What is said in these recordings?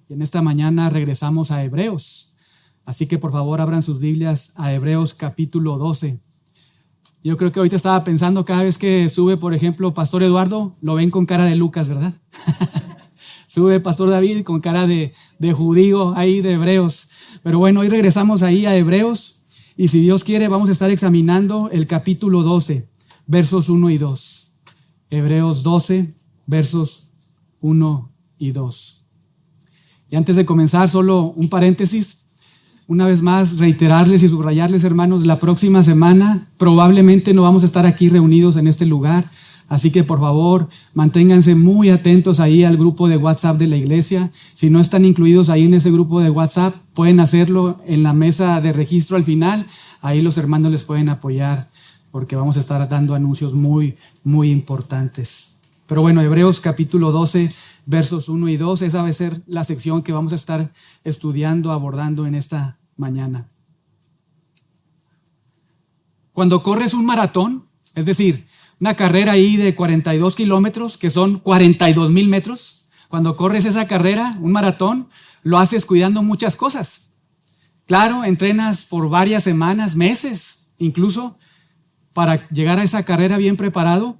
Y en esta mañana regresamos a Hebreos. Así que por favor abran sus Biblias a Hebreos capítulo 12. Yo creo que ahorita estaba pensando, cada vez que sube, por ejemplo, Pastor Eduardo, lo ven con cara de Lucas, ¿verdad? Sube Pastor David con cara de judío ahí de Hebreos. Pero bueno, hoy regresamos ahí a Hebreos y si Dios quiere vamos a estar examinando el capítulo 12, versos 1 y 2. Hebreos 12, versos 1 y 2. Y antes de comenzar, solo un paréntesis. Una vez más, reiterarles y subrayarles, hermanos, la próxima semana probablemente no vamos a estar aquí reunidos en este lugar, así que por favor manténganse muy atentos ahí al grupo de WhatsApp de la iglesia. Si no están incluidos ahí en ese grupo de WhatsApp, pueden hacerlo en la mesa de registro al final, ahí los hermanos les pueden apoyar porque vamos a estar dando anuncios muy, muy importantes. Pero bueno, Hebreos capítulo 12, versos 1 y 2, esa va a ser la sección que vamos a estar estudiando, abordando en esta mañana. Cuando corres un maratón, es decir, una carrera ahí de 42 kilómetros, que son 42,000 metros, cuando corres esa carrera, un maratón, lo haces cuidando muchas cosas. Claro, entrenas por varias semanas, meses, incluso, para llegar a esa carrera bien preparado.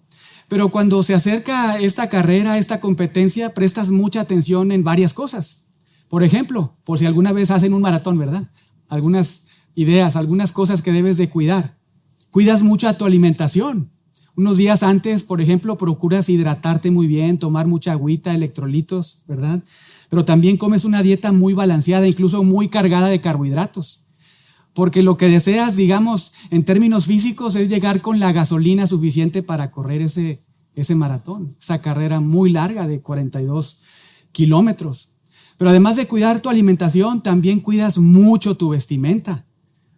Pero cuando se acerca esta carrera, esta competencia, prestas mucha atención en varias cosas. Por ejemplo, por si alguna vez hacen un maratón, ¿verdad? Algunas ideas, algunas cosas que debes de cuidar. Cuidas mucho a tu alimentación. Unos días antes, por ejemplo, procuras hidratarte muy bien, tomar mucha agüita, electrolitos, ¿verdad? Pero también comes una dieta muy balanceada, incluso muy cargada de carbohidratos. Porque lo que deseas, digamos, en términos físicos, es llegar con la gasolina suficiente para correr ese maratón, esa carrera muy larga de 42 kilómetros. Pero además de cuidar tu alimentación, también cuidas mucho tu vestimenta,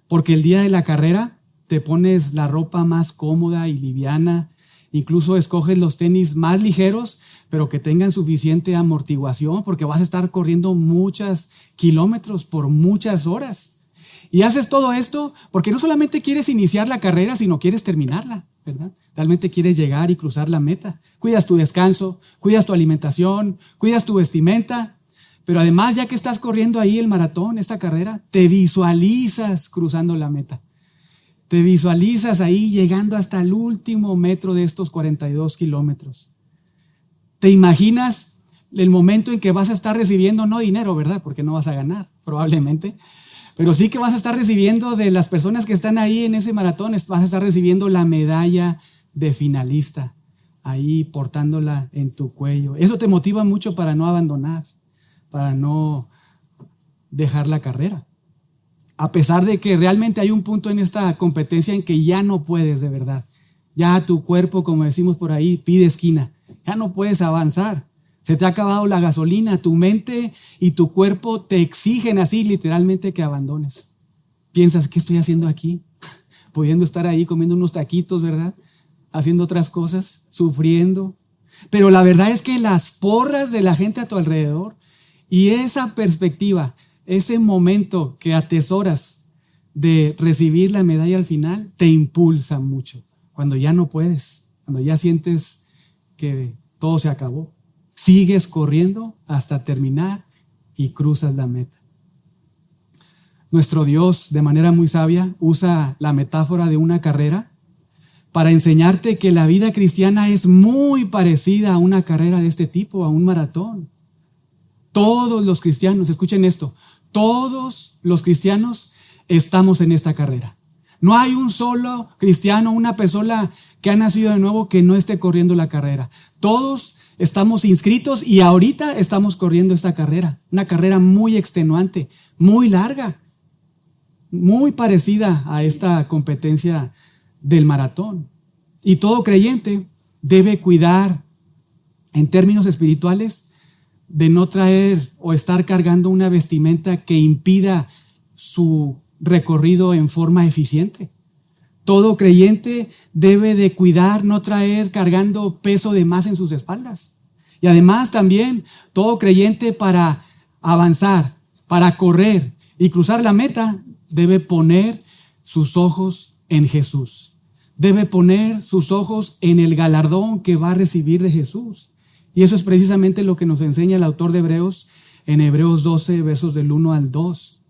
porque el día de la carrera te pones la ropa más cómoda y liviana, incluso escoges los tenis más ligeros, pero que tengan suficiente amortiguación, porque vas a estar corriendo muchos kilómetros por muchas horas. Y haces todo esto porque no solamente quieres iniciar la carrera, sino quieres terminarla, ¿verdad? Realmente quieres llegar y cruzar la meta. Cuidas tu descanso, cuidas tu alimentación, cuidas tu vestimenta, pero además, ya que estás corriendo ahí el maratón, esta carrera, te visualizas cruzando la meta. Te visualizas ahí llegando hasta el último metro de estos 42 kilómetros. Te imaginas el momento en que vas a estar recibiendo, no dinero, ¿verdad? Porque no vas a ganar, probablemente. Pero sí que vas a estar recibiendo de las personas que están ahí en ese maratón, vas a estar recibiendo la medalla de finalista, ahí portándola en tu cuello. Eso te motiva mucho para no abandonar, para no dejar la carrera. A pesar de que realmente hay un punto en esta competencia en que ya no puedes de verdad. Ya tu cuerpo, como decimos por ahí, pide esquina. Ya no puedes avanzar. Se te ha acabado la gasolina, tu mente y tu cuerpo te exigen así literalmente que abandones. Piensas, ¿qué estoy haciendo aquí? Pudiendo estar ahí comiendo unos taquitos, ¿verdad? Haciendo otras cosas, sufriendo. Pero la verdad es que las porras de la gente a tu alrededor y esa perspectiva, ese momento que atesoras de recibir la medalla al final, te impulsa mucho. Cuando ya no puedes, cuando ya sientes que todo se acabó. Sigues corriendo hasta terminar y cruzas la meta. Nuestro Dios, de manera muy sabia, usa la metáfora de una carrera para enseñarte que la vida cristiana es muy parecida a una carrera de este tipo, a un maratón. Todos los cristianos, escuchen esto, todos los cristianos estamos en esta carrera. No hay un solo cristiano, una persona que ha nacido de nuevo que no esté corriendo la carrera. Todos estamos inscritos y ahorita estamos corriendo esta carrera, una carrera muy extenuante, muy larga, muy parecida a esta competencia del maratón. Y todo creyente debe cuidar, en términos espirituales, de no traer o estar cargando una vestimenta que impida su recorrido en forma eficiente. Todo creyente debe de cuidar, no traer cargando peso de más en sus espaldas. Y además también todo creyente para avanzar, para correr y cruzar la meta, debe poner sus ojos en Jesús. Debe poner sus ojos en el galardón que va a recibir de Jesús. Y eso es precisamente lo que nos enseña el autor de Hebreos en Hebreos 12, versos del 1 al 2.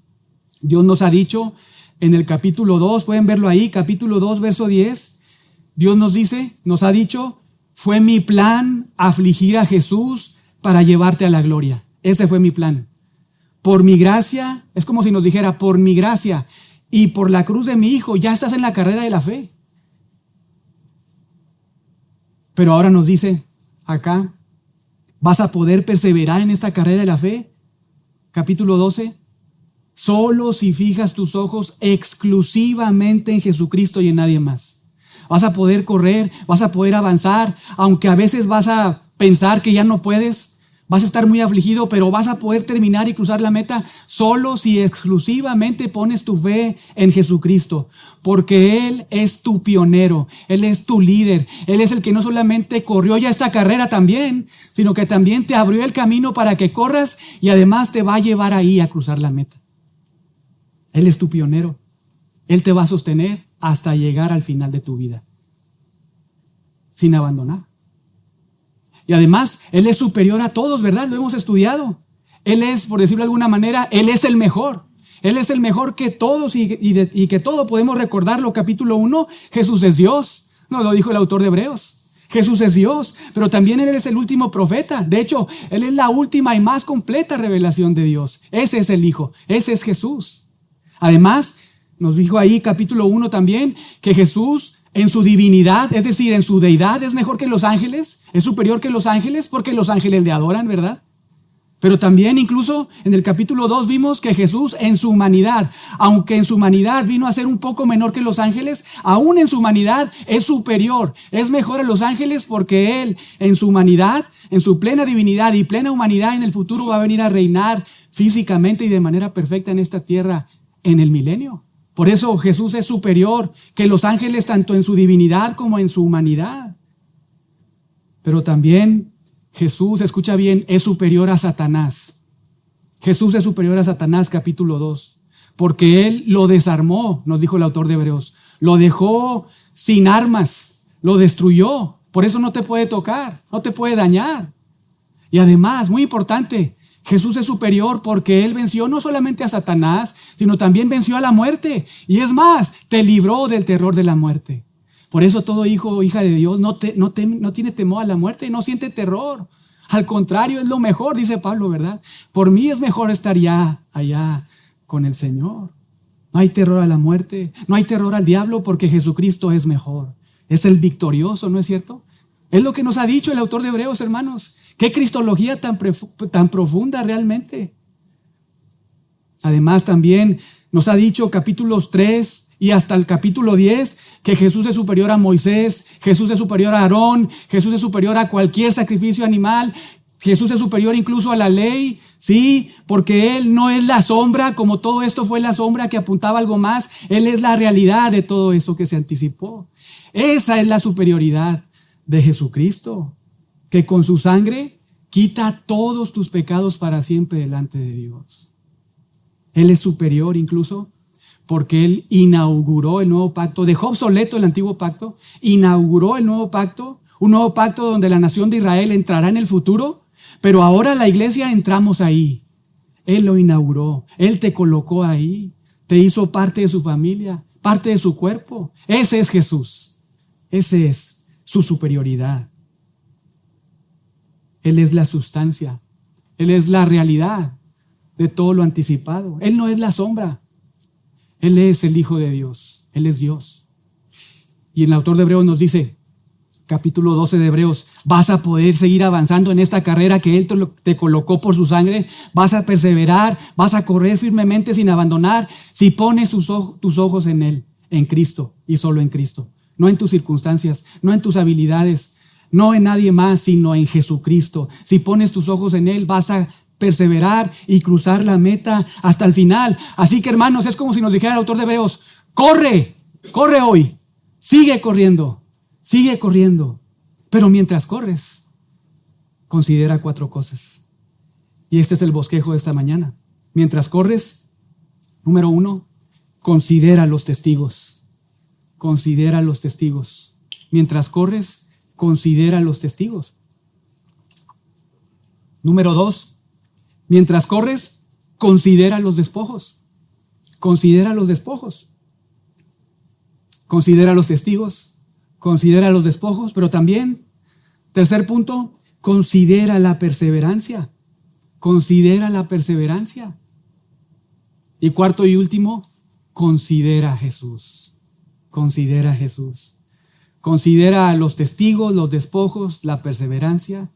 Dios nos ha dicho en el capítulo 2, pueden verlo ahí, capítulo 2, verso 10. Dios nos ha dicho, fue mi plan afligir a Jesús para llevarte a la gloria. Ese fue mi plan. Por mi gracia, es como si nos dijera, por mi gracia y por la cruz de mi Hijo, ya estás en la carrera de la fe. Pero ahora nos dice acá, ¿vas a poder perseverar en esta carrera de la fe? Capítulo 12, solo si fijas tus ojos exclusivamente en Jesucristo y en nadie más. Vas a poder correr, vas a poder avanzar, aunque a veces vas a pensar que ya no puedes. Vas a estar muy afligido, pero vas a poder terminar y cruzar la meta solo si exclusivamente pones tu fe en Jesucristo, porque Él es tu pionero, Él es tu líder, Él es el que no solamente corrió ya esta carrera también, sino que también te abrió el camino para que corras y además te va a llevar ahí a cruzar la meta. Él es tu pionero, Él te va a sostener hasta llegar al final de tu vida, sin abandonar. Y además, Él es superior a todos, ¿verdad? Lo hemos estudiado. Él es, por decirlo de alguna manera, Él es el mejor. Él es el mejor que todos y que todo podemos recordarlo. Capítulo 1, Jesús es Dios. Nos lo dijo el autor de Hebreos. Jesús es Dios, pero también Él es el último profeta. De hecho, Él es la última y más completa revelación de Dios. Ese es el Hijo, ese es Jesús. Además, nos dijo ahí, capítulo 1 también, que Jesús en su divinidad, es decir, en su deidad, es mejor que los ángeles, es superior que los ángeles, porque los ángeles le adoran, ¿verdad? Pero también incluso en el capítulo 2 vimos que Jesús en su humanidad, aunque en su humanidad vino a ser un poco menor que los ángeles, aún en su humanidad es superior, es mejor a los ángeles porque Él en su humanidad, en su plena divinidad y plena humanidad en el futuro va a venir a reinar físicamente y de manera perfecta en esta tierra en el milenio. Por eso Jesús es superior que los ángeles tanto en su divinidad como en su humanidad. Pero también Jesús, escucha bien, es superior a Satanás. Jesús es superior a Satanás, capítulo 2, porque Él lo desarmó, nos dijo el autor de Hebreos. Lo dejó sin armas, lo destruyó. Por eso no te puede tocar, no te puede dañar. Y además, muy importante, Jesús es superior porque Él venció no solamente a Satanás, sino también venció a la muerte. Y es más, te libró del terror de la muerte. Por eso todo hijo o hija de Dios no tiene temor a la muerte y no siente terror. Al contrario, es lo mejor, dice Pablo, ¿verdad? Por mí es mejor estar ya allá con el Señor. No hay terror a la muerte, no hay terror al diablo porque Jesucristo es mejor. Es el victorioso, ¿no es cierto? Es lo que nos ha dicho el autor de Hebreos, hermanos. Qué cristología tan profunda realmente. Además también nos ha dicho capítulos 3 y hasta el capítulo 10 que Jesús es superior a Moisés, Jesús es superior a Aarón, Jesús es superior a cualquier sacrificio animal, Jesús es superior incluso a la ley, sí, porque Él no es la sombra, como todo esto fue la sombra que apuntaba a algo más. Él es la realidad de todo eso que se anticipó. Esa es la superioridad de Jesucristo, que con su sangre quita todos tus pecados para siempre delante de Dios. Él es superior incluso porque Él inauguró el nuevo pacto, dejó obsoleto el antiguo pacto, inauguró el nuevo pacto, un nuevo pacto donde la nación de Israel entrará en el futuro, pero ahora la iglesia entramos ahí. Él lo inauguró, Él te colocó ahí, te hizo parte de su familia, parte de su cuerpo. Ese es Jesús, ese es su superioridad. Él es la sustancia, Él es la realidad de todo lo anticipado. Él no es la sombra, Él es el Hijo de Dios, Él es Dios. Y el autor de Hebreos nos dice, capítulo 12 de Hebreos, vas a poder seguir avanzando en esta carrera que Él te colocó por su sangre, vas a perseverar, vas a correr firmemente sin abandonar, si pones tus ojos en Él, en Cristo y solo en Cristo. No en tus circunstancias, no en tus habilidades, no en nadie más, sino en Jesucristo. Si pones tus ojos en Él, vas a perseverar y cruzar la meta hasta el final. Así que, hermanos, es como si nos dijera el autor de Hebreos, corre hoy, sigue corriendo. Pero mientras corres, considera 4 cosas. Y este es el bosquejo de esta mañana. Mientras corres, número 1, considera los testigos. Considera los testigos. Mientras corres, considera los testigos. Número 2, Mientras corres, considera los despojos. Considera los despojos. Considera los testigos. Considera los despojos, pero también, tercer punto, considera la perseverancia. Considera la perseverancia. Y cuarto y último, considera a Jesús. Considera a Jesús. Considera a los testigos, los despojos, la perseverancia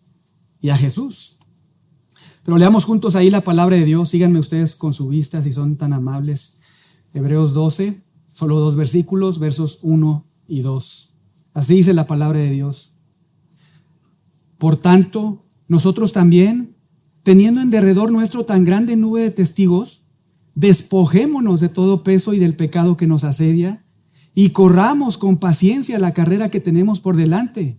y a Jesús. Pero leamos juntos ahí la palabra de Dios. Síganme ustedes con su vista si son tan amables. Hebreos 12, solo 2 versículos, versos 1 y 2. Así dice la palabra de Dios. Por tanto, nosotros también, teniendo en derredor nuestro tan grande nube de testigos, despojémonos de todo peso y del pecado que nos asedia y corramos con paciencia la carrera que tenemos por delante,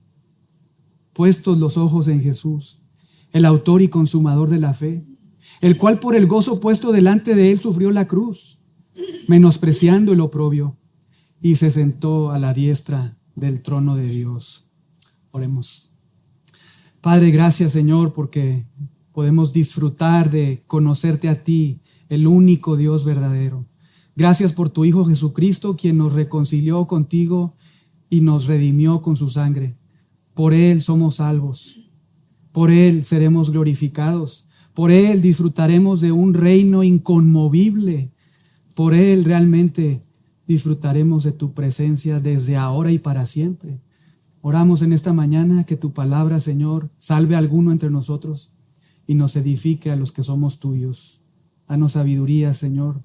puestos los ojos en Jesús, el autor y consumador de la fe, el cual por el gozo puesto delante de él sufrió la cruz, menospreciando el oprobio, y se sentó a la diestra del trono de Dios. Oremos. Padre, gracias, Señor, porque podemos disfrutar de conocerte a ti, el único Dios verdadero. Gracias por tu Hijo Jesucristo, quien nos reconcilió contigo y nos redimió con su sangre. Por Él somos salvos. Por Él seremos glorificados. Por Él disfrutaremos de un reino inconmovible. Por Él realmente disfrutaremos de tu presencia desde ahora y para siempre. Oramos en esta mañana que tu palabra, Señor, salve a alguno entre nosotros y nos edifique a los que somos tuyos. Danos sabiduría, Señor,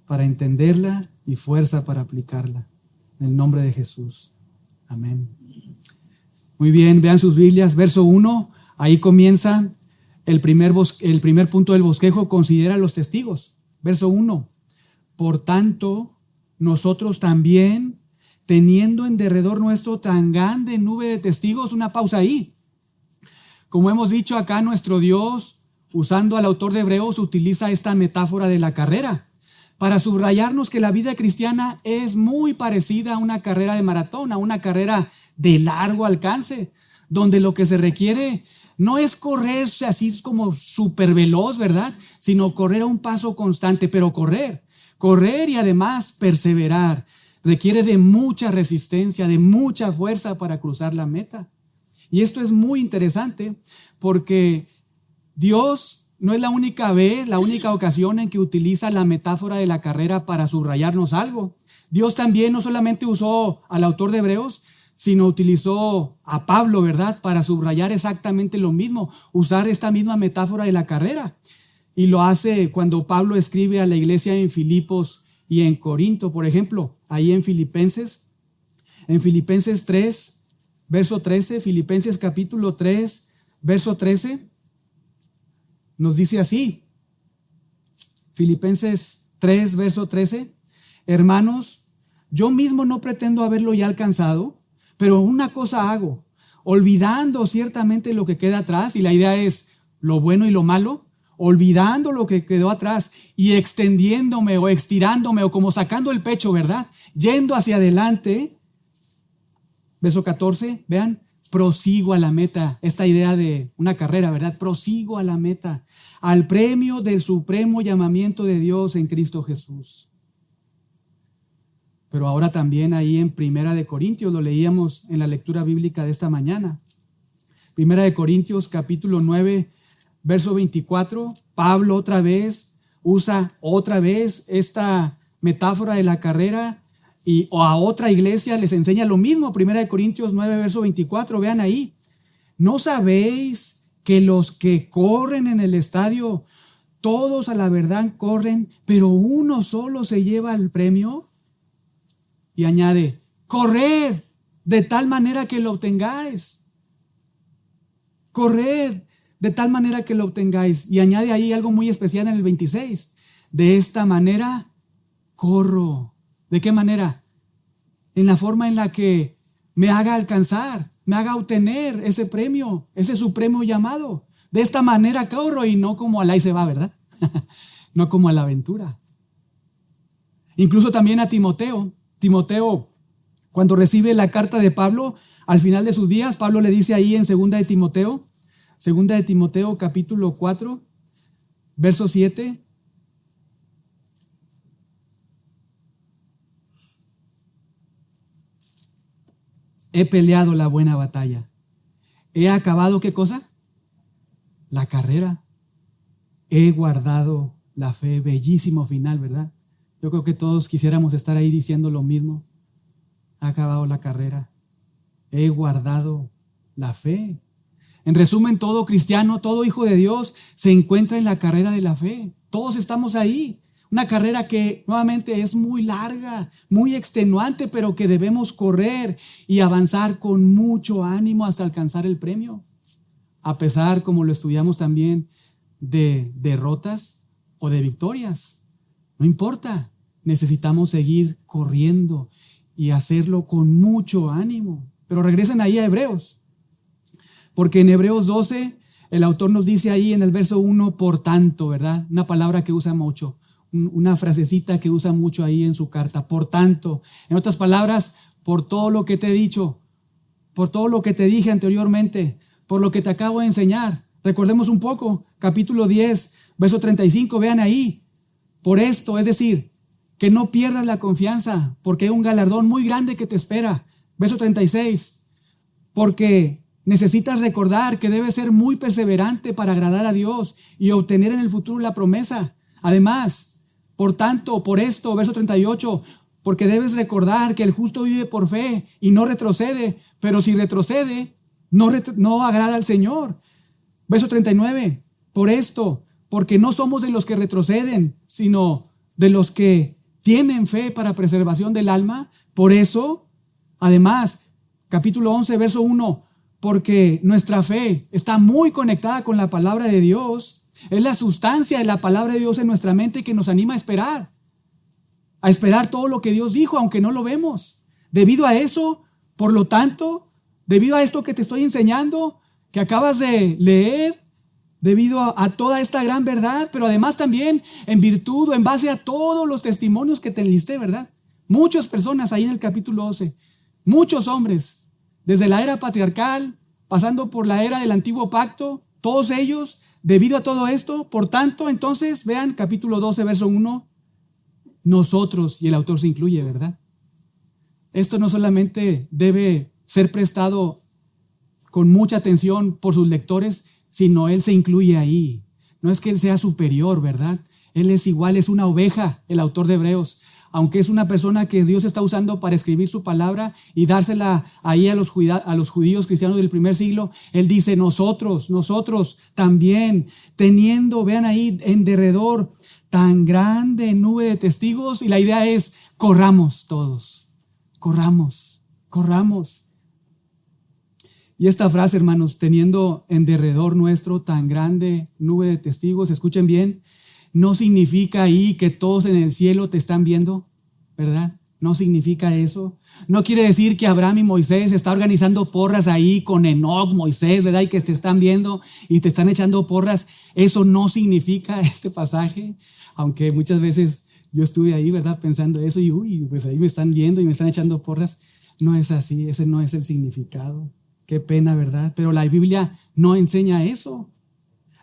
para entenderla y fuerza para aplicarla. En el nombre de Jesús. Amén. Muy bien, vean sus Biblias, verso 1. Ahí comienza el primer punto del bosquejo, considera los testigos. Verso 1. Por tanto, nosotros también, teniendo en derredor nuestro tan grande nube de testigos, una pausa ahí. Como hemos dicho acá, nuestro Dios, usando al autor de Hebreos, utiliza esta metáfora de la carrera para subrayarnos que la vida cristiana es muy parecida a una carrera de maratón, a una carrera de largo alcance, donde lo que se requiere no es correrse así como súper veloz, ¿verdad? Sino correr a un paso constante, pero correr y además perseverar. Requiere de mucha resistencia, de mucha fuerza para cruzar la meta. Y esto es muy interesante porque Dios no es la única vez, la única ocasión en que utiliza la metáfora de la carrera para subrayarnos algo. Dios también no solamente usó al autor de Hebreos, sino utilizó a Pablo, ¿verdad?, para subrayar exactamente lo mismo, usar esta misma metáfora de la carrera. Y lo hace cuando Pablo escribe a la iglesia en Filipos y en Corinto, por ejemplo, ahí en Filipenses 3, verso 13, Filipenses capítulo 3, verso 13, nos dice así, Filipenses 3, verso 13, hermanos, yo mismo no pretendo haberlo ya alcanzado, pero una cosa hago, olvidando ciertamente lo que queda atrás, y la idea es lo bueno y lo malo, olvidando lo que quedó atrás y extendiéndome o estirándome o como sacando el pecho, ¿verdad? Yendo hacia adelante. Verso 14, vean, prosigo a la meta. Esta idea de una carrera, ¿verdad? Prosigo a la meta, al premio del supremo llamamiento de Dios en Cristo Jesús. Pero ahora también ahí en Primera de Corintios, lo leíamos en la lectura bíblica de esta mañana. Primera de Corintios capítulo 9, verso 24, Pablo otra vez usa esta metáfora de la carrera o a otra iglesia les enseña lo mismo. Primera de Corintios 9, verso 24, vean ahí. ¿No sabéis que los que corren en el estadio, todos a la verdad corren, pero uno solo se lleva el premio? Y añade, corred de tal manera que lo obtengáis. Corred de tal manera que lo obtengáis. Y añade ahí algo muy especial en el 26. De esta manera corro. ¿De qué manera? En la forma en la que me haga alcanzar, me haga obtener ese premio, ese supremo llamado. De esta manera corro y no como al ahí se va, ¿verdad? No como a la aventura. Incluso también a Timoteo. Timoteo, cuando recibe la carta de Pablo, al final de sus días, Pablo le dice ahí en Segunda de Timoteo capítulo 4, verso 7. He peleado la buena batalla. He acabado, ¿qué cosa? La carrera. He guardado la fe. Bellísimo final, ¿verdad? Yo creo que todos quisiéramos estar ahí diciendo lo mismo. He acabado la carrera. He guardado la fe. En resumen, todo cristiano, todo hijo de Dios se encuentra en la carrera de la fe. Todos estamos ahí. Una carrera que nuevamente es muy larga, muy extenuante, pero que debemos correr y avanzar con mucho ánimo hasta alcanzar el premio. A pesar, como lo estudiamos también, de derrotas o de victorias. No importa, necesitamos seguir corriendo y hacerlo con mucho ánimo. Pero regresen ahí a Hebreos, porque en Hebreos 12 el autor nos dice ahí en el verso 1, por tanto, ¿verdad? Una palabra que usa mucho, una frasecita que usa mucho ahí en su carta, por tanto. En otras palabras, por todo lo que te he dicho, por todo lo que te dije anteriormente, por lo que te acabo de enseñar. Recordemos un poco, capítulo 10, verso 35, vean ahí. Por esto, es decir, que no pierdas la confianza, porque hay un galardón muy grande que te espera. Verso 36, porque necesitas recordar que debes ser muy perseverante para agradar a Dios y obtener en el futuro la promesa. Además, por tanto, por esto, verso 38, porque debes recordar que el justo vive por fe y no retrocede, pero si retrocede, no agrada al Señor. Verso 39, por esto, porque no somos de los que retroceden, sino de los que tienen fe para preservación del alma. Por eso, además, capítulo 11, verso 1, porque nuestra fe está muy conectada con la palabra de Dios. Es la sustancia de la palabra de Dios en nuestra mente que nos anima a esperar todo lo que Dios dijo, aunque no lo vemos. Debido a eso, por lo tanto, debido a esto que te estoy enseñando, que acabas de leer, debido a toda esta gran verdad, pero además también en virtud o en base a todos los testimonios que te enlisté, ¿verdad? Muchas personas ahí en el capítulo 12, muchos hombres, desde la era patriarcal, pasando por la era del antiguo pacto, todos ellos, debido a todo esto, por tanto, entonces, vean capítulo 12, verso 1, nosotros, y el autor se incluye, ¿verdad? Esto no solamente debe ser prestado con mucha atención por sus lectores, sino él se incluye ahí. No es que él sea superior, ¿verdad? Él es igual, es una oveja, el autor de Hebreos. Aunque es una persona que Dios está usando para escribir su palabra y dársela ahí a los judíos cristianos del primer siglo, él dice nosotros también, teniendo, vean ahí, en derredor tan grande nube de testigos, y la idea es corramos todos, corramos. Y esta frase, hermanos, teniendo en derredor nuestro tan grande nube de testigos, escuchen bien, no significa ahí que todos en el cielo te están viendo, ¿verdad? No significa eso. No quiere decir que Abraham y Moisés están organizando porras ahí con Enoc, Moisés, ¿verdad? Y que te están viendo y te están echando porras. Eso no significa este pasaje, aunque muchas veces yo estuve ahí, ¿verdad? Pensando eso y pues ahí me están viendo y me están echando porras. No es así, ese no es el significado. Qué pena, ¿verdad? Pero la Biblia no enseña eso.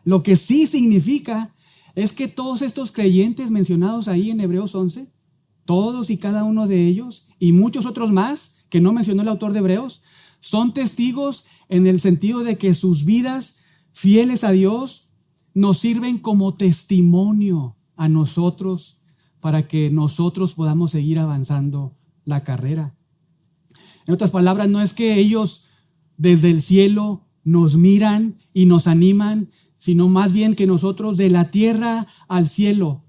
Lo que sí significa es que todos estos creyentes mencionados ahí en Hebreos 11, todos y cada uno de ellos, y muchos otros más que no mencionó el autor de Hebreos, son testigos en el sentido de que sus vidas fieles a Dios nos sirven como testimonio a nosotros para que nosotros podamos seguir avanzando la carrera. En otras palabras, no es que ellos desde el cielo nos miran y nos animan, sino más bien que nosotros de la tierra al cielo,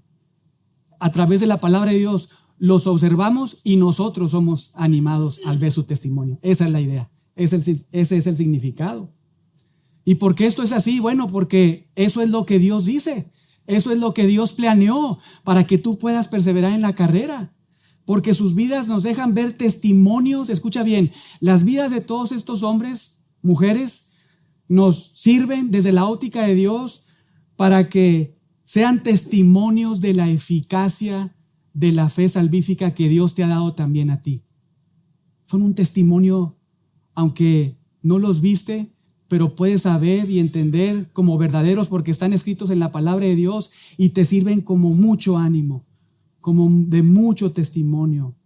a través de la palabra de Dios, los observamos y nosotros somos animados al ver su testimonio. Esa es la idea, ese es el significado. ¿Y por qué esto es así? Bueno, porque eso es lo que Dios dice, eso es lo que Dios planeó para que tú puedas perseverar en la carrera. Porque sus vidas nos dejan ver testimonios, escucha bien, las vidas de todos estos hombres, mujeres, nos sirven desde la óptica de Dios para que sean testimonios de la eficacia de la fe salvífica que Dios te ha dado también a ti. Son un testimonio, aunque no los viste, pero puedes saber y entender como verdaderos porque están escritos en la palabra de Dios y te sirven como mucho ánimo, como de mucho testimonio.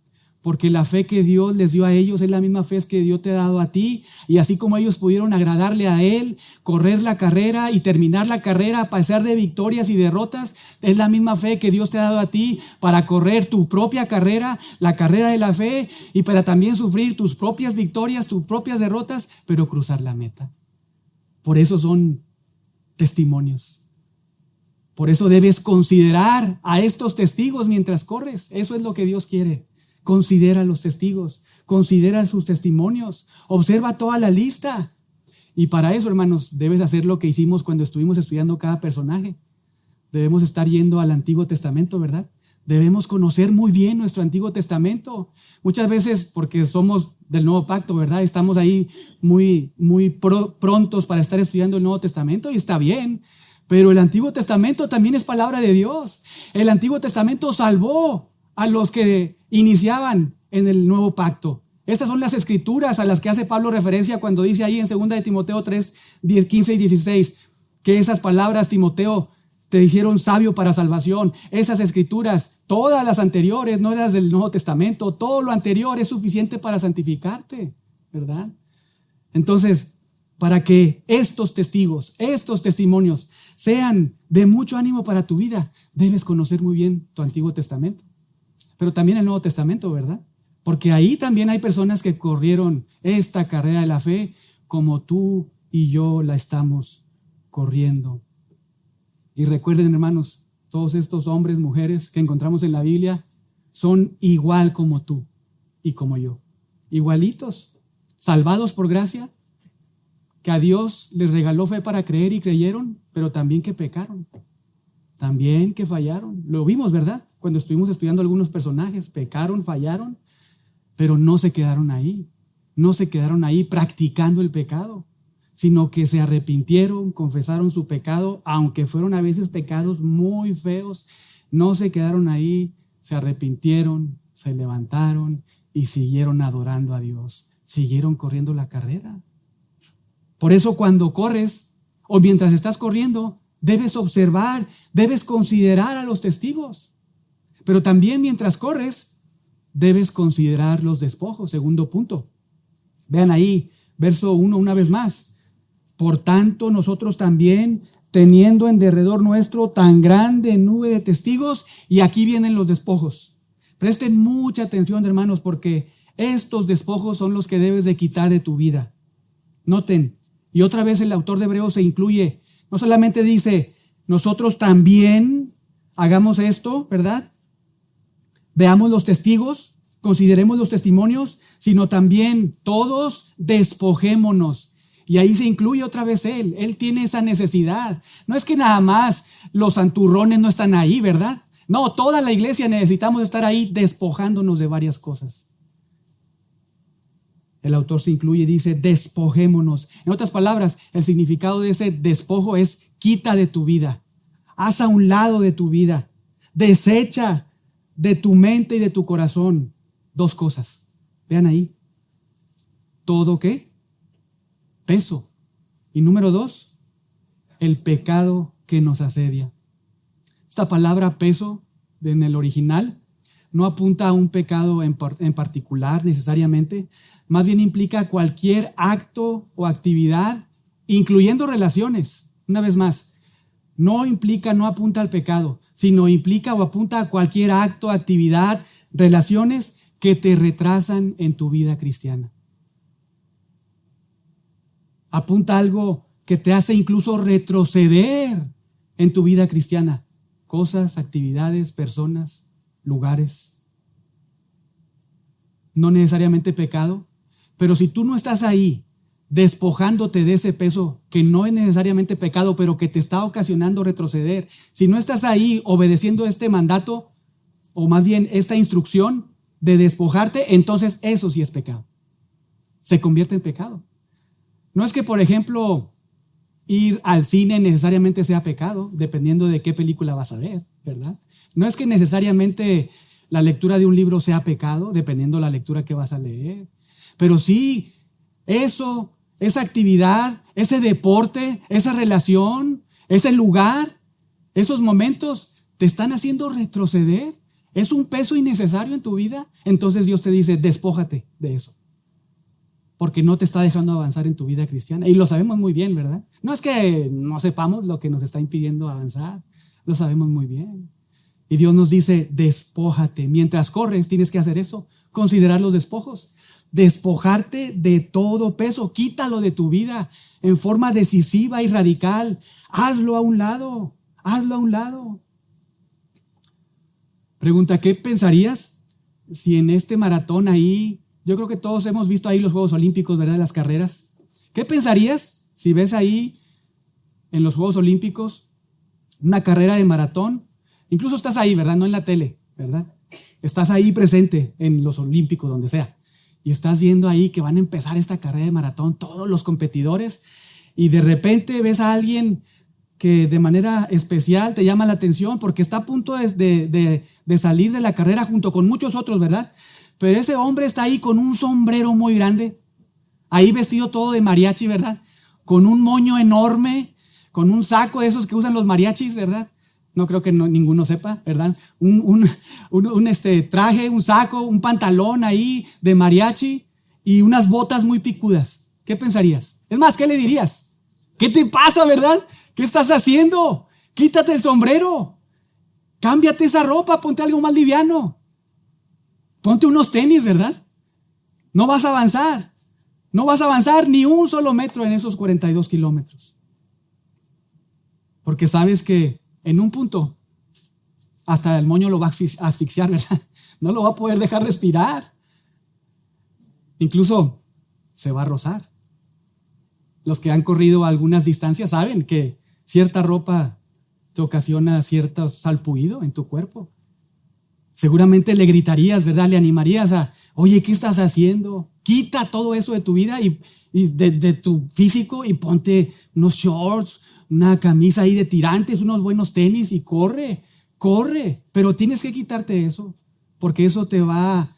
Porque la fe que Dios les dio a ellos es la misma fe que Dios te ha dado a ti. Y así como ellos pudieron agradarle a Él, correr la carrera y terminar la carrera a pesar de victorias y derrotas, es la misma fe que Dios te ha dado a ti para correr tu propia carrera, la carrera de la fe, y para también sufrir tus propias victorias, tus propias derrotas, pero cruzar la meta. Por eso son testimonios. Por eso debes considerar a estos testigos mientras corres. Eso es lo que Dios quiere. Considera los testigos, considera sus testimonios, observa toda la lista. Y para eso, hermanos, debes hacer lo que hicimos cuando estuvimos estudiando cada personaje. Debemos estar yendo al Antiguo Testamento, ¿verdad? Debemos conocer muy bien nuestro Antiguo Testamento. Muchas veces, porque somos del Nuevo Pacto, ¿verdad? Estamos ahí muy prontos para estar estudiando el Nuevo Testamento y está bien. Pero el Antiguo Testamento también es palabra de Dios. El Antiguo Testamento salvó a los que iniciaban en el Nuevo Pacto. Esas son las escrituras a las que hace Pablo referencia cuando dice ahí en 2 de Timoteo 3, 15 y 16, que esas palabras, Timoteo, te hicieron sabio para salvación. Esas escrituras, todas las anteriores, no las del Nuevo Testamento, todo lo anterior es suficiente para santificarte, ¿verdad? Entonces, para que estos testigos, estos testimonios sean de mucho ánimo para tu vida, debes conocer muy bien tu Antiguo Testamento. Pero también el Nuevo Testamento, ¿verdad? Porque ahí también hay personas que corrieron esta carrera de la fe como tú y yo la estamos corriendo. Y recuerden, hermanos, todos estos hombres, mujeres que encontramos en la Biblia son igual como tú y como yo. Igualitos, salvados por gracia, que a Dios les regaló fe para creer y creyeron, pero también que pecaron, también que fallaron. Lo vimos, ¿verdad? Cuando estuvimos estudiando algunos personajes, pecaron, fallaron, pero no se quedaron ahí. No se quedaron ahí practicando el pecado, sino que se arrepintieron, confesaron su pecado, aunque fueron a veces pecados muy feos, no se quedaron ahí, se arrepintieron, se levantaron y siguieron adorando a Dios, siguieron corriendo la carrera. Por eso cuando corres o mientras estás corriendo, debes observar, debes considerar a los testigos. Pero también mientras corres, debes considerar los despojos. Segundo punto. Vean ahí, verso 1 una vez más. Por tanto, nosotros también, teniendo en derredor nuestro tan grande nube de testigos, y aquí vienen los despojos. Presten mucha atención, hermanos, porque estos despojos son los que debes de quitar de tu vida. Noten, y otra vez el autor de Hebreos se incluye, no solamente dice, nosotros también hagamos esto, ¿verdad? Veamos los testigos, consideremos los testimonios, sino también todos despojémonos. Y ahí se incluye otra vez Él tiene esa necesidad. No es que nada más los santurrones no están ahí, ¿verdad? No, toda la iglesia necesitamos estar ahí despojándonos de varias cosas. El autor se incluye y dice, despojémonos. En otras palabras, el significado de ese despojo es quita de tu vida, haz a un lado de tu vida, desecha de tu mente y de tu corazón. Dos cosas. Vean ahí. ¿Todo qué? Peso. Y número 2, el pecado que nos asedia. Esta palabra peso en el original no apunta a un pecado en particular necesariamente, más bien implica cualquier acto o actividad, incluyendo relaciones. Una vez más, no apunta al pecado, sino implica o apunta a cualquier acto, actividad, relaciones que te retrasan en tu vida cristiana. Apunta a algo que te hace incluso retroceder en tu vida cristiana. Cosas, actividades, personas, lugares. No necesariamente pecado, pero si tú no estás ahí despojándote de ese peso que no es necesariamente pecado, pero que te está ocasionando retroceder, si no estás ahí obedeciendo este mandato, o más bien esta instrucción de despojarte, entonces eso sí es pecado. Se convierte en pecado. No es que, por ejemplo, ir al cine necesariamente sea pecado, dependiendo de qué película vas a ver, ¿verdad? No es que necesariamente la lectura de un libro sea pecado, dependiendo de la lectura que vas a leer. Pero sí, eso esa actividad, ese deporte, esa relación, ese lugar, esos momentos te están haciendo retroceder. ¿Es un peso innecesario en tu vida? Entonces Dios te dice, despójate de eso, porque no te está dejando avanzar en tu vida cristiana. Y lo sabemos muy bien, ¿verdad? No es que no sepamos lo que nos está impidiendo avanzar, lo sabemos muy bien. Y Dios nos dice, despójate. Mientras corres, tienes que hacer eso, considerar los despojos. Despojarte de todo peso, quítalo de tu vida en forma decisiva y radical. Hazlo a un lado, hazlo a un lado. Pregunta, ¿qué pensarías si en este maratón ahí, yo creo que todos hemos visto ahí los Juegos Olímpicos, ¿verdad? Las carreras. ¿Qué pensarías si ves ahí en los Juegos Olímpicos una carrera de maratón? Incluso estás ahí, ¿verdad? No en la tele, ¿verdad? Estás ahí presente en los Olímpicos, donde sea. Y estás viendo ahí que van a empezar esta carrera de maratón, todos los competidores, y de repente ves a alguien que de manera especial te llama la atención porque está a punto de salir de la carrera junto con muchos otros, ¿verdad? Pero ese hombre está ahí con un sombrero muy grande, ahí vestido todo de mariachi, ¿verdad? Con un moño enorme, con un saco de esos que usan los mariachis, ¿verdad? No creo que ninguno sepa, ¿verdad? Un traje, un saco, un pantalón ahí de mariachi y unas botas muy picudas. ¿Qué pensarías? Es más, ¿qué le dirías? ¿Qué te pasa, verdad? ¿Qué estás haciendo? Quítate el sombrero. Cámbiate esa ropa, ponte algo más liviano. Ponte unos tenis, ¿verdad? No vas a avanzar. No vas a avanzar ni un solo metro en esos 42 kilómetros. Porque sabes que en un punto hasta el moño lo va a asfixiar, ¿verdad? No lo va a poder dejar respirar. Incluso se va a rozar. Los que han corrido algunas distancias saben que cierta ropa te ocasiona cierto salpullido en tu cuerpo. Seguramente le gritarías, ¿verdad? Le animarías a, oye, ¿qué estás haciendo? Quita todo eso de tu vida y de tu físico y ponte unos shorts, una camisa ahí de tirantes, unos buenos tenis y corre, pero tienes que quitarte eso, porque eso te va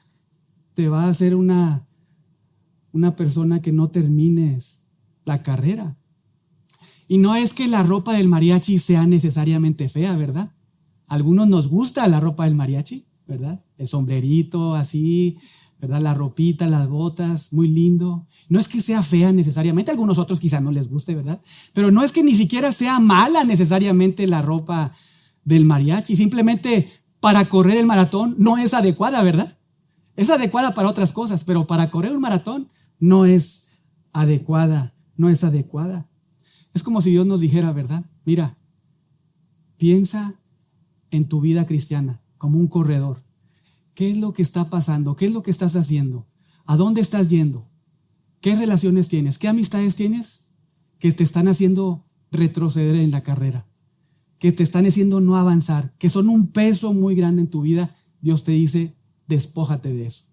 a hacer una persona que no termines la carrera. Y no es que la ropa del mariachi sea necesariamente fea, ¿verdad? A algunos nos gusta la ropa del mariachi, ¿verdad? El sombrerito así, ¿verdad? La ropita, las botas, muy lindo. No es que sea fea necesariamente, a algunos otros quizá no les guste, ¿verdad? Pero no es que ni siquiera sea mala necesariamente la ropa del mariachi. Simplemente para correr el maratón no es adecuada, ¿verdad? Es adecuada para otras cosas, pero para correr un maratón no es adecuada, no es adecuada. Es como si Dios nos dijera, ¿verdad? Mira, piensa en tu vida cristiana como un corredor. ¿Qué es lo que está pasando? ¿Qué es lo que estás haciendo? ¿A dónde estás yendo? ¿Qué relaciones tienes? ¿Qué amistades tienes que te están haciendo retroceder en la carrera? Que te están haciendo no avanzar, que son un peso muy grande en tu vida. Dios te dice, despójate de eso.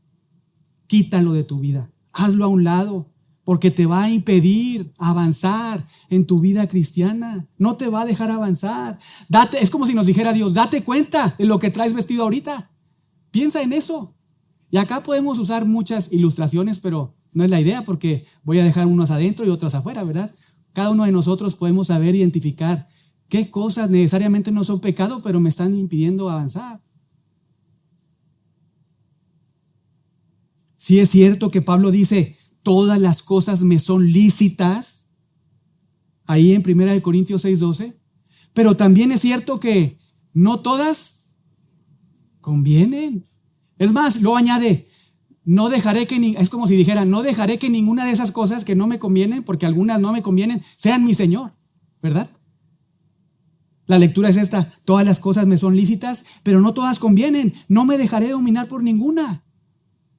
Quítalo de tu vida. Hazlo a un lado, porque te va a impedir avanzar en tu vida cristiana. No te va a dejar avanzar. Es como si nos dijera Dios, date cuenta de lo que traes vestido ahorita. Piensa en eso. Y acá podemos usar muchas ilustraciones, pero no es la idea porque voy a dejar unos adentro y otros afuera, ¿verdad? Cada uno de nosotros podemos saber identificar qué cosas necesariamente no son pecado, pero me están impidiendo avanzar. Sí es cierto que Pablo dice, todas las cosas me son lícitas, ahí en 1 Corintios 6:12, pero también es cierto que no todas convienen. Es más, luego añade, es como si dijera, no dejaré que ninguna de esas cosas que no me convienen, porque algunas no me convienen, sean mi Señor, ¿verdad? La lectura es esta, todas las cosas me son lícitas, pero no todas convienen, no me dejaré dominar por ninguna.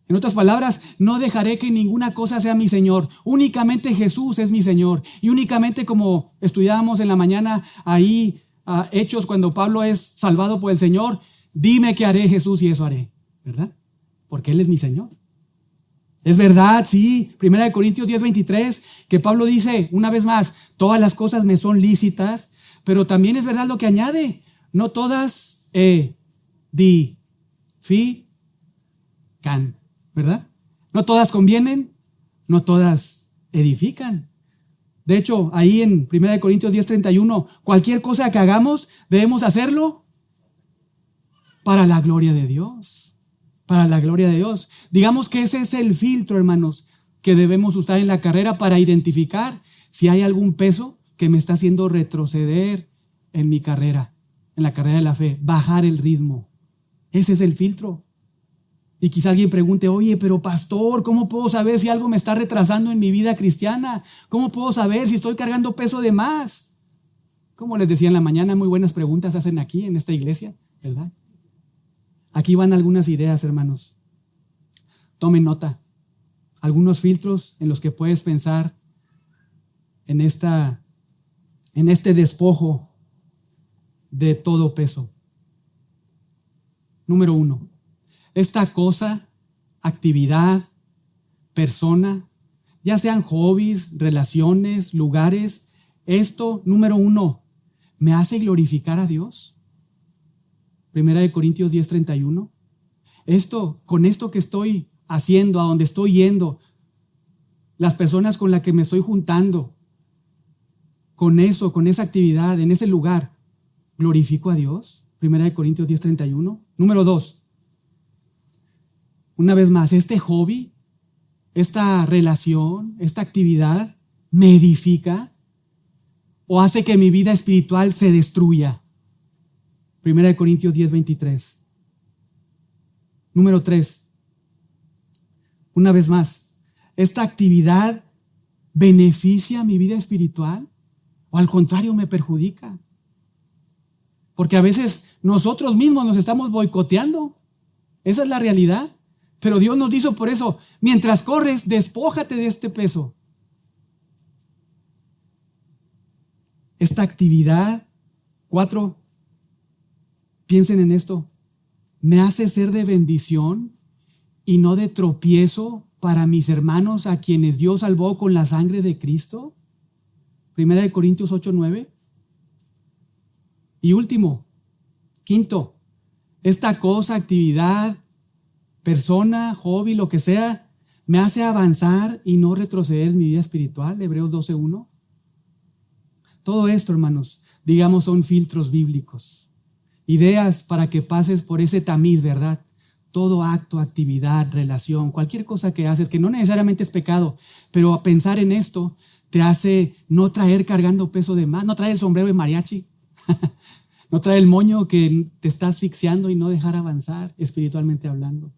En otras palabras, no dejaré que ninguna cosa sea mi Señor, únicamente Jesús es mi Señor, y únicamente como estudiábamos en la mañana ahí, Hechos, cuando Pablo es salvado por el Señor, dime qué haré, Jesús, y eso haré, ¿verdad? Porque Él es mi Señor. Es verdad, sí, 1 Corintios 10:23, que Pablo dice, una vez más, todas las cosas me son lícitas, pero también es verdad lo que añade, no todas edifican, ¿verdad? No todas convienen, no todas edifican. De hecho, ahí en 1 Corintios 10:31, cualquier cosa que hagamos, debemos hacerlo para la gloria de Dios. Para la gloria de Dios. Digamos que ese es el filtro, hermanos, que debemos usar en la carrera para identificar si hay algún peso que me está haciendo retroceder en mi carrera, en la carrera de la fe, bajar el ritmo. Ese es el filtro. Y quizá alguien pregunte, oye, pero pastor, ¿cómo puedo saber si algo me está retrasando en mi vida cristiana? ¿Cómo puedo saber si estoy cargando peso de más? Como les decía en la mañana, muy buenas preguntas hacen aquí en esta iglesia, ¿verdad? Aquí van algunas ideas, hermanos. Tomen nota. Algunos filtros en los que puedes pensar en este despojo de todo peso. Número 1. Esta cosa, actividad, persona, ya sean hobbies, relaciones, lugares, esto, número 1, ¿me hace glorificar a Dios? 1 Corintios 10:31. Con esto que estoy haciendo, a donde estoy yendo, las personas con las que me estoy juntando, con eso, con esa actividad, en ese lugar, ¿glorifico a Dios? 1 Corintios 10:31. Número 2. Una vez más, este hobby, esta relación, esta actividad, ¿me edifica o hace que mi vida espiritual se destruya? 1 Corintios 10:23. Número 3. Una vez más, ¿esta actividad beneficia mi vida espiritual o al contrario me perjudica? Porque a veces nosotros mismos nos estamos boicoteando. Esa es la realidad. Pero Dios nos dice por eso, mientras corres, despójate de este peso. Esta actividad, 4, piensen en esto, ¿me hace ser de bendición y no de tropiezo para mis hermanos a quienes Dios salvó con la sangre de Cristo? 1 Corintios 8:9. Y último, 5, esta cosa, actividad, persona, hobby, lo que sea, me hace avanzar y no retroceder en mi vida espiritual. Hebreos 12:1. Todo esto, hermanos, digamos, son filtros bíblicos. Ideas para que pases por ese tamiz, ¿verdad? Todo acto, actividad, relación, cualquier cosa que haces, que no necesariamente es pecado, pero a pensar en esto te hace no traer cargando peso de más, no traer el sombrero de mariachi, no traer el moño que te está asfixiando y no dejar avanzar espiritualmente hablando.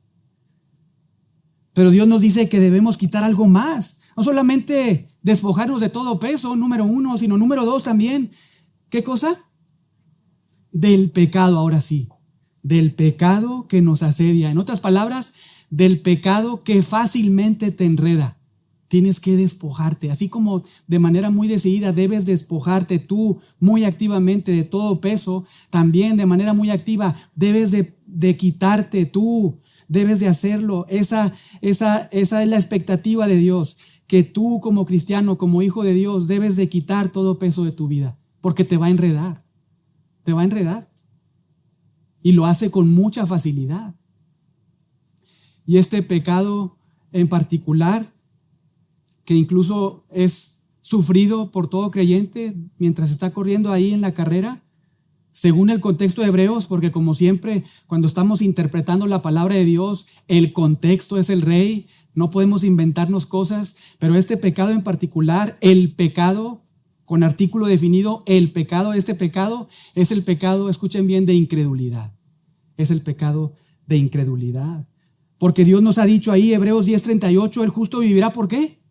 Pero Dios nos dice que debemos quitar algo más. No solamente despojarnos de todo peso, número 1, sino número 2 también. ¿Qué cosa? Del pecado, ahora sí. Del pecado que nos asedia. En otras palabras, del pecado que fácilmente te enreda. Tienes que despojarte. Así como de manera muy decidida debes despojarte tú muy activamente de todo peso, también de manera muy activa debes de quitarte tú. Debes de hacerlo. Esa es la expectativa de Dios, que tú como cristiano, como hijo de Dios, debes de quitar todo peso de tu vida, porque te va a enredar. Te va a enredar. Y lo hace con mucha facilidad. Y este pecado en particular, que incluso es sufrido por todo creyente mientras está corriendo ahí en la carrera, según el contexto de Hebreos, porque como siempre, cuando estamos interpretando la palabra de Dios, el contexto es el rey, no podemos inventarnos cosas, pero este pecado en particular, el pecado, con artículo definido, este pecado es el pecado, escuchen bien, de incredulidad. Es el pecado de incredulidad. Porque Dios nos ha dicho ahí, Hebreos 10:38, el justo vivirá ¿por qué?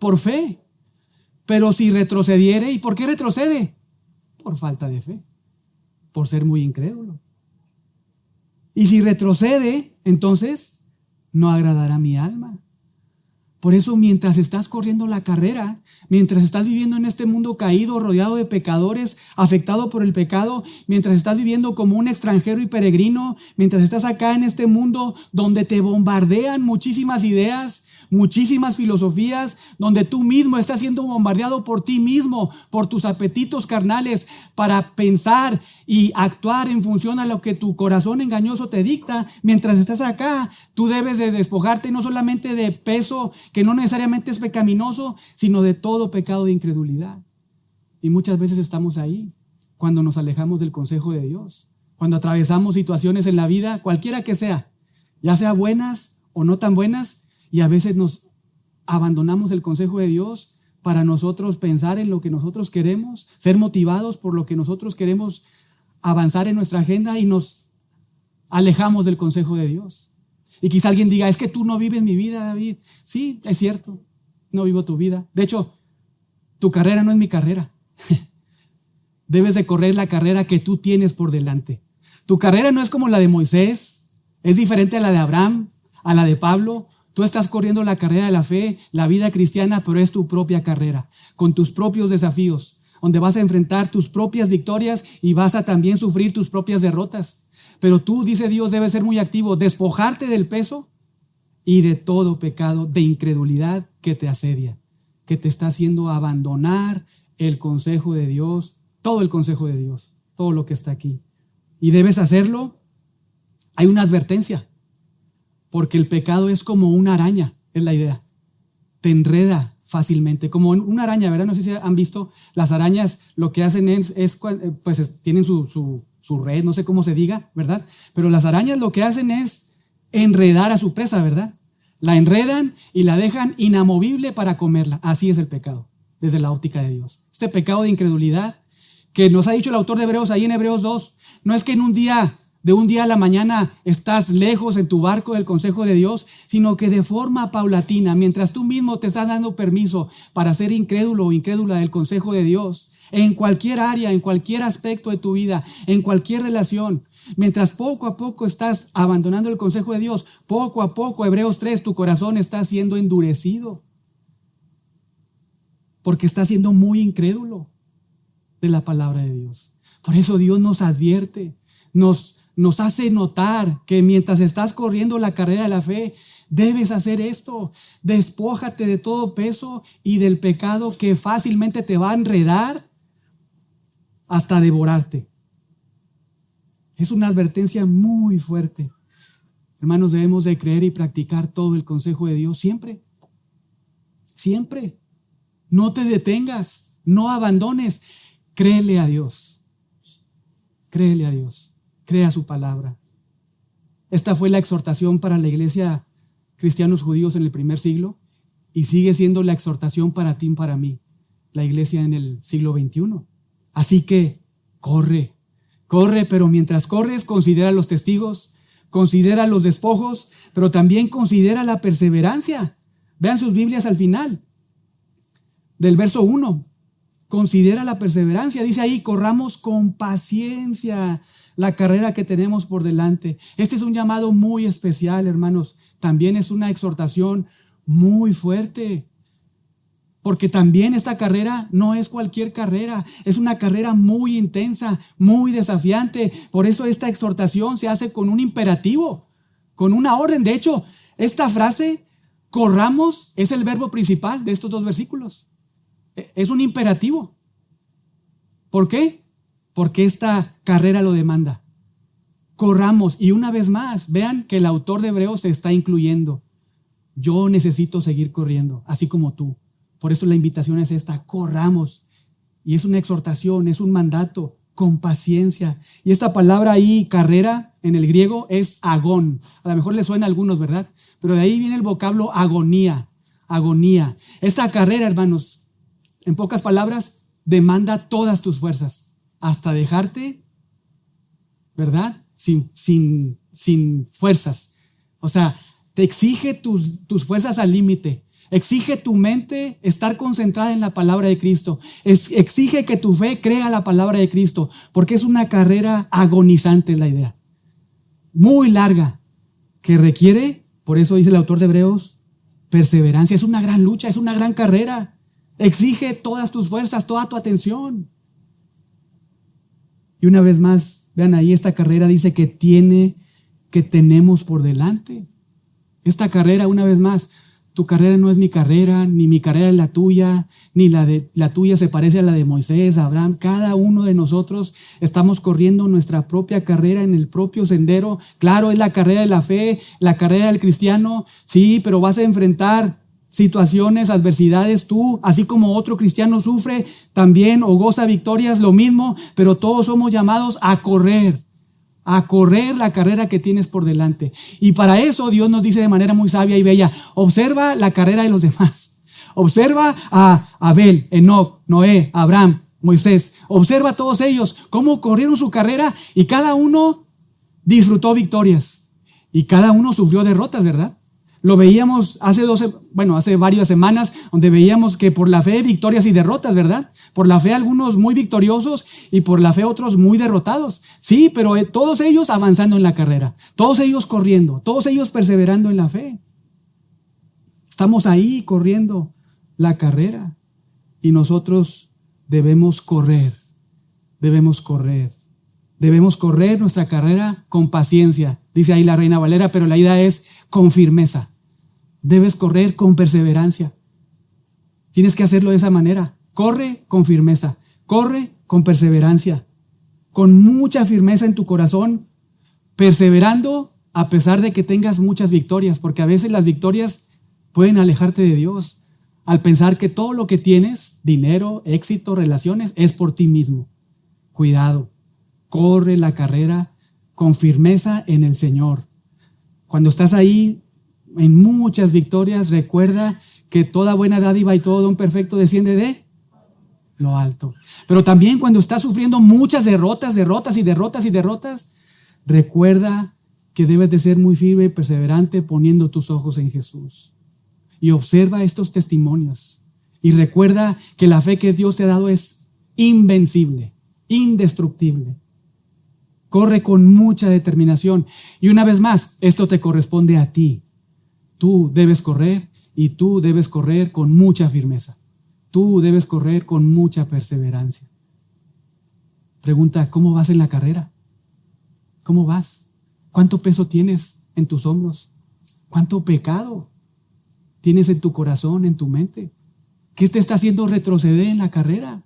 Por fe. Pero si retrocediere, ¿y por qué retrocede? Por falta de fe. Por ser muy incrédulo. Y si retrocede, entonces no agradará a mi alma. Por eso, mientras estás corriendo la carrera, mientras estás viviendo en este mundo caído, rodeado de pecadores, afectado por el pecado, mientras estás viviendo como un extranjero y peregrino, mientras estás acá en este mundo donde te bombardean muchísimas ideas, muchísimas filosofías, donde tú mismo estás siendo bombardeado por ti mismo, por tus apetitos carnales, para pensar y actuar en función a lo que tu corazón engañoso te dicta. Mientras estás acá, tú debes de despojarte no solamente de peso que no necesariamente es pecaminoso, sino de todo pecado de incredulidad. Y muchas veces estamos ahí, cuando nos alejamos del consejo de Dios, cuando atravesamos situaciones en la vida, cualquiera que sea, ya sea buenas o no tan buenas, y a veces nos abandonamos el consejo de Dios para nosotros pensar en lo que nosotros queremos, ser motivados por lo que nosotros queremos avanzar en nuestra agenda y nos alejamos del consejo de Dios. Y quizá alguien diga, es que tú no vives mi vida, David. Sí, es cierto, no vivo tu vida. De hecho, tu carrera no es mi carrera. Debes de correr la carrera que tú tienes por delante. Tu carrera no es como la de Moisés, es diferente a la de Abraham, a la de Pablo. Tú estás corriendo la carrera de la fe, la vida cristiana, pero es tu propia carrera, con tus propios desafíos, donde vas a enfrentar tus propias victorias y vas a también sufrir tus propias derrotas. Pero tú, dice Dios, debes ser muy activo, despojarte del peso y de todo pecado de incredulidad que te asedia, que te está haciendo abandonar el consejo de Dios, todo el consejo de Dios, todo lo que está aquí. Y debes hacerlo. Hay una advertencia, porque el pecado es como una araña, es la idea. Te enreda fácilmente, como una araña, ¿verdad? No sé si han visto las arañas, lo que hacen tienen su red, no sé cómo se diga, ¿verdad? Pero las arañas lo que hacen es enredar a su presa, ¿verdad? La enredan y la dejan inamovible para comerla. Así es el pecado, desde la óptica de Dios. Este pecado de incredulidad que nos ha dicho el autor de Hebreos ahí en Hebreos 2, no es que de un día a la mañana estás lejos en tu barco del consejo de Dios, sino que de forma paulatina, mientras tú mismo te estás dando permiso para ser incrédulo o incrédula del consejo de Dios, en cualquier área, en cualquier aspecto de tu vida, en cualquier relación, mientras poco a poco estás abandonando el consejo de Dios, poco a poco, Hebreos 3, tu corazón está siendo endurecido, porque estás siendo muy incrédulo de la palabra de Dios. Por eso Dios nos advierte, nos hace notar que mientras estás corriendo la carrera de la fe, debes hacer esto. Despójate de todo peso y del pecado que fácilmente te va a enredar hasta devorarte. Es una advertencia muy fuerte. Hermanos, debemos de creer y practicar todo el consejo de Dios siempre. Siempre. No te detengas, no abandones. Créele a Dios. Créele a Dios. Crea su palabra. Esta fue la exhortación para la iglesia cristianos judíos en el primer siglo y sigue siendo la exhortación para ti y para mí, la iglesia en el siglo XXI. Así que corre, pero mientras corres considera los testigos, considera los despojos, pero también considera la perseverancia. Vean sus Biblias al final del verso 1. Considera la perseverancia, dice ahí, corramos con paciencia la carrera que tenemos por delante. Este es un llamado muy especial, hermanos. También es una exhortación muy fuerte, porque también esta carrera no es cualquier carrera, es una carrera muy intensa, muy desafiante. Por eso esta exhortación se hace con un imperativo, con una orden. De hecho, esta frase, corramos, es el verbo principal de estos dos versículos. Es un imperativo. ¿Por qué? Porque esta carrera lo demanda. Corramos. Y una vez más, vean que el autor de Hebreos se está incluyendo. Yo necesito seguir corriendo, así como tú. Por eso la invitación es esta, corramos. Y es una exhortación, es un mandato, con paciencia. Y esta palabra ahí, carrera, en el griego es agón. A lo mejor le suena a algunos, ¿verdad? Pero de ahí viene el vocablo agonía. Agonía. Esta carrera, hermanos, en pocas palabras, demanda todas tus fuerzas hasta dejarte, ¿verdad? Sin fuerzas. O sea, te exige tus fuerzas al límite. Exige tu mente estar concentrada en la palabra de Cristo. Exige que tu fe crea la palabra de Cristo, porque es una carrera agonizante, la idea. Muy larga, que requiere, por eso dice el autor de Hebreos, perseverancia. Es una gran lucha, es una gran carrera. Exige todas tus fuerzas, toda tu atención. Y una vez más, vean ahí, esta carrera dice que tenemos por delante. Esta carrera, una vez más, tu carrera no es mi carrera, ni mi carrera es la tuya, ni la tuya se parece a la de Moisés, Abraham. Cada uno de nosotros estamos corriendo nuestra propia carrera en el propio sendero. Claro, es la carrera de la fe, la carrera del cristiano, sí, pero vas a enfrentar situaciones, adversidades, tú, así como otro cristiano sufre también o goza victorias, lo mismo, pero todos somos llamados a correr la carrera que tienes por delante. Y para eso Dios nos dice de manera muy sabia y bella, observa la carrera de los demás. Observa a Abel, Enoc, Noé, Abraham, Moisés. Observa a todos ellos, cómo corrieron su carrera y cada uno disfrutó victorias. Y cada uno sufrió derrotas, ¿verdad? Lo veíamos hace varias semanas, donde veíamos que por la fe victorias y derrotas, ¿verdad? Por la fe algunos muy victoriosos y por la fe otros muy derrotados. Sí, pero todos ellos avanzando en la carrera, todos ellos corriendo, todos ellos perseverando en la fe. Estamos ahí corriendo la carrera y nosotros debemos correr nuestra carrera con paciencia. Dice ahí la Reina Valera, pero la idea es con firmeza. Debes correr con perseverancia. Tienes que hacerlo de esa manera. Corre con firmeza, corre con perseverancia, con mucha firmeza en tu corazón, perseverando a pesar de que tengas muchas victorias, porque a veces las victorias pueden alejarte de Dios al pensar que todo lo que tienes, dinero, éxito, relaciones, es por ti mismo. Cuidado, corre la carrera con firmeza en el Señor. Cuando estás ahí en muchas victorias, recuerda que toda buena dádiva y todo don perfecto desciende de lo alto. Pero también cuando estás sufriendo muchas derrotas, recuerda que debes de ser muy firme y perseverante poniendo tus ojos en Jesús. Y observa estos testimonios. Y recuerda que la fe que Dios te ha dado es invencible, indestructible. Corre con mucha determinación. Y una vez más, esto te corresponde a ti. Tú debes correr y tú debes correr con mucha firmeza. Tú debes correr con mucha perseverancia. Pregunta, ¿cómo vas en la carrera? ¿Cómo vas? ¿Cuánto peso tienes en tus hombros? ¿Cuánto pecado tienes en tu corazón, en tu mente? ¿Qué te está haciendo retroceder en la carrera?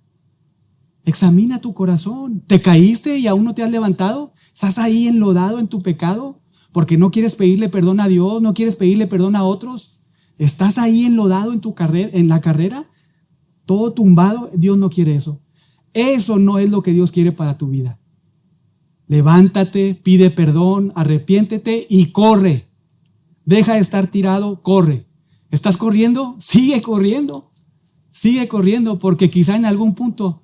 Examina tu corazón. ¿Te caíste y aún no te has levantado? ¿Estás ahí enlodado en tu pecado? Porque no quieres pedirle perdón a Dios, no quieres pedirle perdón a otros. ¿Estás ahí enlodado en la carrera? Todo tumbado. Dios no quiere eso. Eso no es lo que Dios quiere para tu vida. Levántate, pide perdón, arrepiéntete y corre. Deja de estar tirado, corre. ¿Estás corriendo? Sigue corriendo. Sigue corriendo porque quizá en algún punto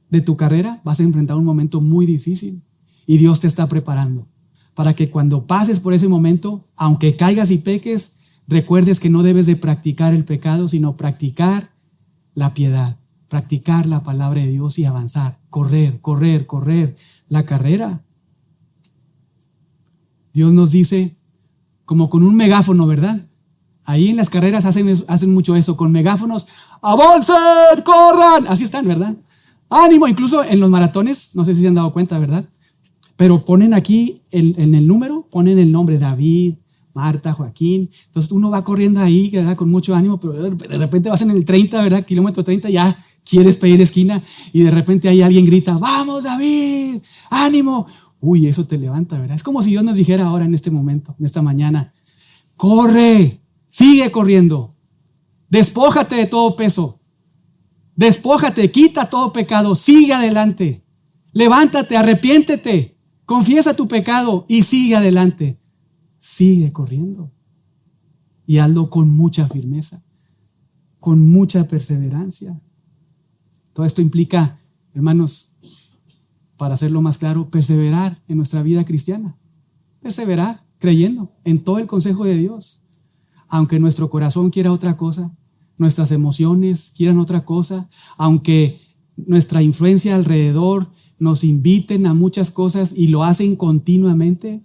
de tu carrera vas a enfrentar un momento muy difícil y Dios te está preparando para que cuando pases por ese momento, aunque caigas y peques, recuerdes que no debes de practicar el pecado, sino practicar la piedad, practicar la palabra de Dios y avanzar, correr la carrera. Dios nos dice, como con un megáfono, ¿verdad? Ahí en las carreras hacen mucho eso, con megáfonos, ¡avancen, corran! Así están, ¿verdad? ¡Ánimo! Incluso en los maratones, no sé si se han dado cuenta, ¿verdad? Pero ponen aquí en el número, ponen el nombre David, Marta, Joaquín. Entonces uno va corriendo ahí, ¿verdad? Con mucho ánimo, pero de repente vas en el 30, ¿verdad? Kilómetro 30, ya quieres pedir esquina y de repente ahí alguien grita, ¡vamos, David! ¡Ánimo! Uy, eso te levanta, ¿verdad? Es como si Dios nos dijera ahora en este momento, en esta mañana, ¡corre! Sigue corriendo. Despójate de todo peso. Despójate, quita todo pecado. Sigue adelante. Levántate, arrepiéntete. Confiesa tu pecado y sigue adelante. Sigue corriendo. Y hazlo con mucha firmeza, con mucha perseverancia. Todo esto implica, hermanos, para hacerlo más claro, perseverar en nuestra vida cristiana. Perseverar creyendo en todo el consejo de Dios. Aunque nuestro corazón quiera otra cosa, nuestras emociones quieran otra cosa, aunque nuestra influencia alrededor nos inviten a muchas cosas y lo hacen continuamente,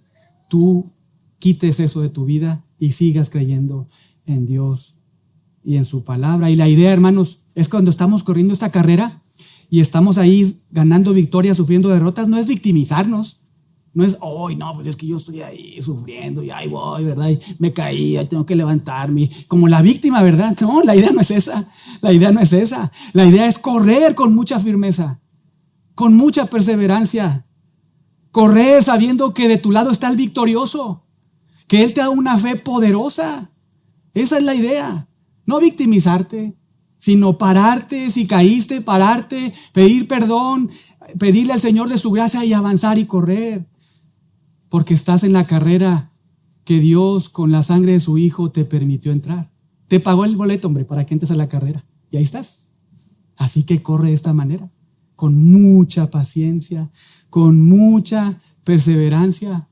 tú quites eso de tu vida y sigas creyendo en Dios y en su palabra. Y la idea, hermanos, es cuando estamos corriendo esta carrera y estamos ahí ganando victorias, sufriendo derrotas, no es victimizarnos. No es, no, pues es que yo estoy ahí sufriendo y ahí voy, ¿verdad? Y me caí, ahí tengo que levantarme. Como la víctima, ¿verdad? No, la idea no es esa. La idea no es esa. La idea es correr con mucha firmeza, con mucha perseverancia. Correr sabiendo que de tu lado está el victorioso, que Él te da una fe poderosa. Esa es la idea. No victimizarte, sino pararte, si caíste, pararte, pedir perdón, pedirle al Señor de su gracia y avanzar y correr. Porque estás en la carrera que Dios con la sangre de su Hijo te permitió entrar. Te pagó el boleto, hombre, para que entres a la carrera. Y ahí estás. Así que corre de esta manera, con mucha paciencia, con mucha perseverancia.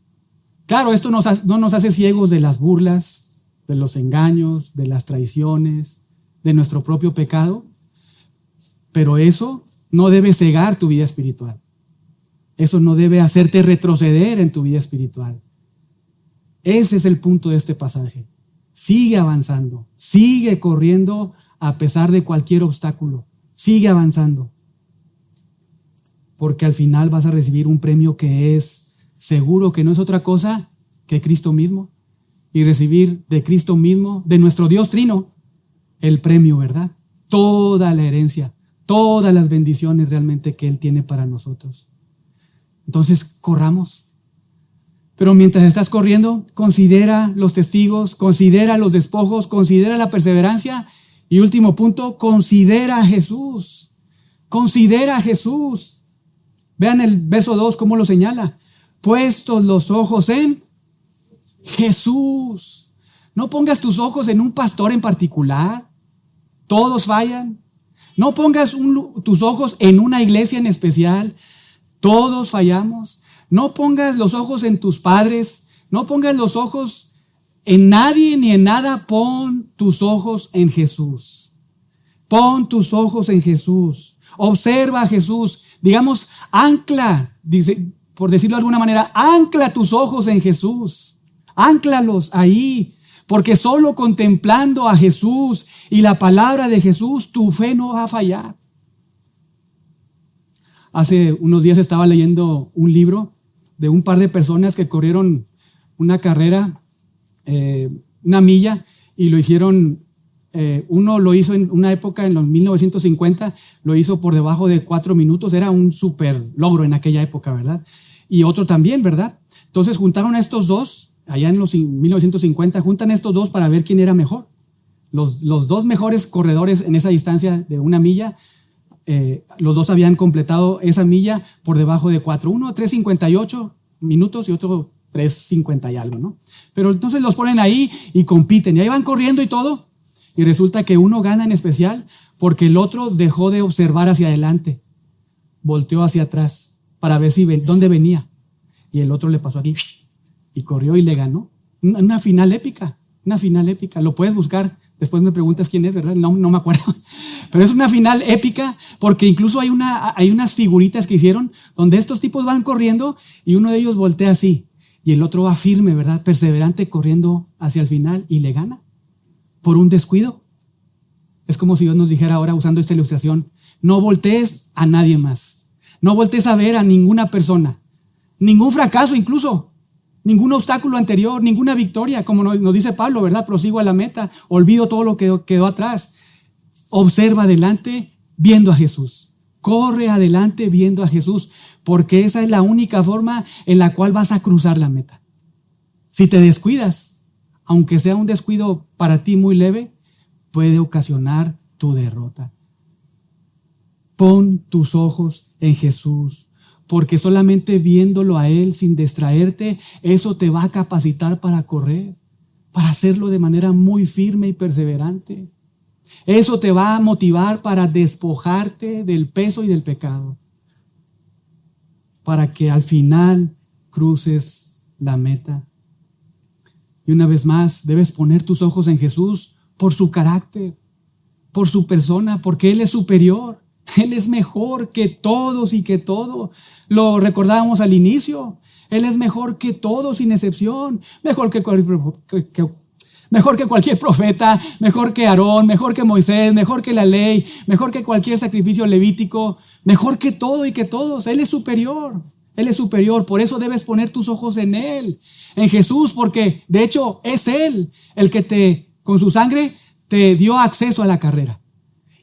Claro, esto no nos hace ciegos de las burlas, de los engaños, de las traiciones, de nuestro propio pecado, pero eso no debe cegar tu vida espiritual. Eso no debe hacerte retroceder en tu vida espiritual. Ese es el punto de este pasaje. Sigue avanzando, sigue corriendo a pesar de cualquier obstáculo. Sigue avanzando, porque al final vas a recibir un premio que es seguro, que no es otra cosa que Cristo mismo, y recibir de Cristo mismo, de nuestro Dios Trino, el premio, ¿verdad? Toda la herencia, todas las bendiciones realmente que Él tiene para nosotros. Entonces, corramos. Pero mientras estás corriendo, considera los testigos, considera los despojos, considera la perseverancia. Y último punto, considera a Jesús. Considera a Jesús. Vean el verso 2, cómo lo señala. Puestos los ojos en Jesús. No pongas tus ojos en un pastor en particular. Todos fallan. No pongas tus ojos en una iglesia en especial. Todos fallamos. No pongas los ojos en tus padres. No pongas los ojos en nadie ni en nada. Pon tus ojos en Jesús. Pon tus ojos en Jesús. Observa a Jesús. Digamos, ancla, por decirlo de alguna manera, ancla tus ojos en Jesús. Ánclalos ahí. Porque solo contemplando a Jesús y la palabra de Jesús, tu fe no va a fallar. Hace unos días estaba leyendo un libro de un par de personas que corrieron una carrera, una milla, y lo hicieron, uno lo hizo en una época, en los 1950, lo hizo por debajo de 4 minutos, era un súper logro en aquella época, ¿verdad? Y otro también, ¿verdad? Entonces juntaron a estos dos, allá en los 1950, juntan a estos dos para ver quién era mejor. Los dos mejores corredores en esa distancia de una milla, los dos habían completado esa milla por debajo de 4. Uno 3:58 minutos y otro 3:50 y algo, ¿no? Pero entonces los ponen ahí y compiten, y ahí van corriendo y todo, y resulta que uno gana en especial porque el otro dejó de observar hacia adelante, volteó hacia atrás para ver dónde venía, y el otro le pasó aquí y corrió y le ganó. Una final épica, lo puedes buscar, después me preguntas quién es, ¿verdad? No me acuerdo, pero es una final épica porque incluso hay unas figuritas que hicieron donde estos tipos van corriendo y uno de ellos voltea así y el otro va firme, ¿verdad? Perseverante, corriendo hacia el final, y le gana por un descuido. Es como si Dios nos dijera ahora, usando esta ilustración, no voltees a nadie más, no voltees a ver a ninguna persona, ningún fracaso incluso, ningún obstáculo anterior, ninguna victoria, como nos dice Pablo, ¿verdad? Prosigo a la meta, olvido todo lo que quedó atrás. Observa adelante viendo a Jesús. Corre adelante viendo a Jesús, porque esa es la única forma en la cual vas a cruzar la meta. Si te descuidas, aunque sea un descuido para ti muy leve, puede ocasionar tu derrota. Pon tus ojos en Jesús, porque solamente viéndolo a Él sin distraerte, eso te va a capacitar para correr, para hacerlo de manera muy firme y perseverante. Eso te va a motivar para despojarte del peso y del pecado, para que al final cruces la meta. Y una vez más, debes poner tus ojos en Jesús por su carácter, por su persona, porque Él es superior. Él es mejor que todos y que todo. Lo recordábamos al inicio. Él es mejor que todos sin excepción. Mejor que cualquier profeta, mejor que Aarón, mejor que Moisés, mejor que la ley, mejor que cualquier sacrificio levítico, mejor que todo y que todos. Él es superior. Él es superior. Por eso debes poner tus ojos en Él, en Jesús, porque de hecho es Él el que con su sangre te dio acceso a la carrera.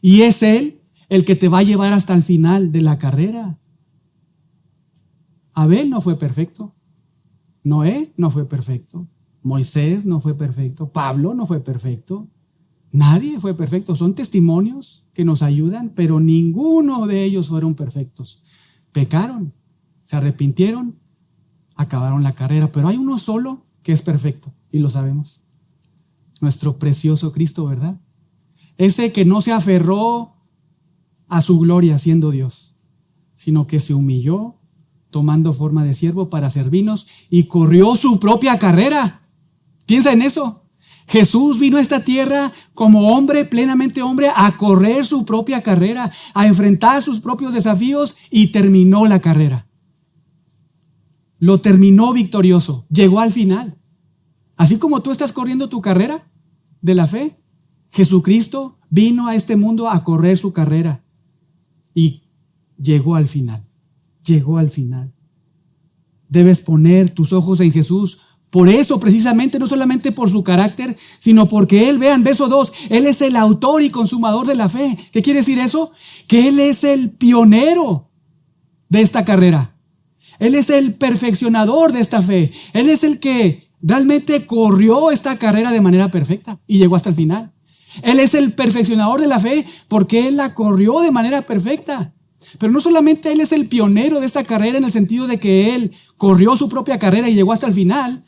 Y es Él el que te va a llevar hasta el final de la carrera. Abel no fue perfecto. Noé no fue perfecto. Moisés no fue perfecto. Pablo no fue perfecto. Nadie fue perfecto. Son testimonios que nos ayudan, pero ninguno de ellos fueron perfectos. Pecaron, se arrepintieron, acabaron la carrera, pero hay uno solo que es perfecto y lo sabemos. Nuestro precioso Cristo, ¿verdad? Ese que no se aferró a su gloria siendo Dios, sino que se humilló tomando forma de siervo para servirnos y corrió su propia carrera. Piensa en eso. Jesús vino a esta tierra como hombre, plenamente hombre, a correr su propia carrera, a enfrentar sus propios desafíos y terminó la carrera. Lo terminó victorioso, llegó al final. Así como tú estás corriendo tu carrera de la fe, Jesucristo vino a este mundo a correr su carrera y llegó al final. Llegó al final. Debes poner tus ojos en Jesús. Por eso, precisamente, no solamente por su carácter, sino porque Él, vean, verso 2, Él es el autor y consumador de la fe. ¿Qué quiere decir eso? Que Él es el pionero de esta carrera. Él es el perfeccionador de esta fe. Él es el que realmente corrió esta carrera de manera perfecta y llegó hasta el final. Él es el perfeccionador de la fe porque Él la corrió de manera perfecta. Pero no solamente Él es el pionero de esta carrera en el sentido de que Él corrió su propia carrera y llegó hasta el final,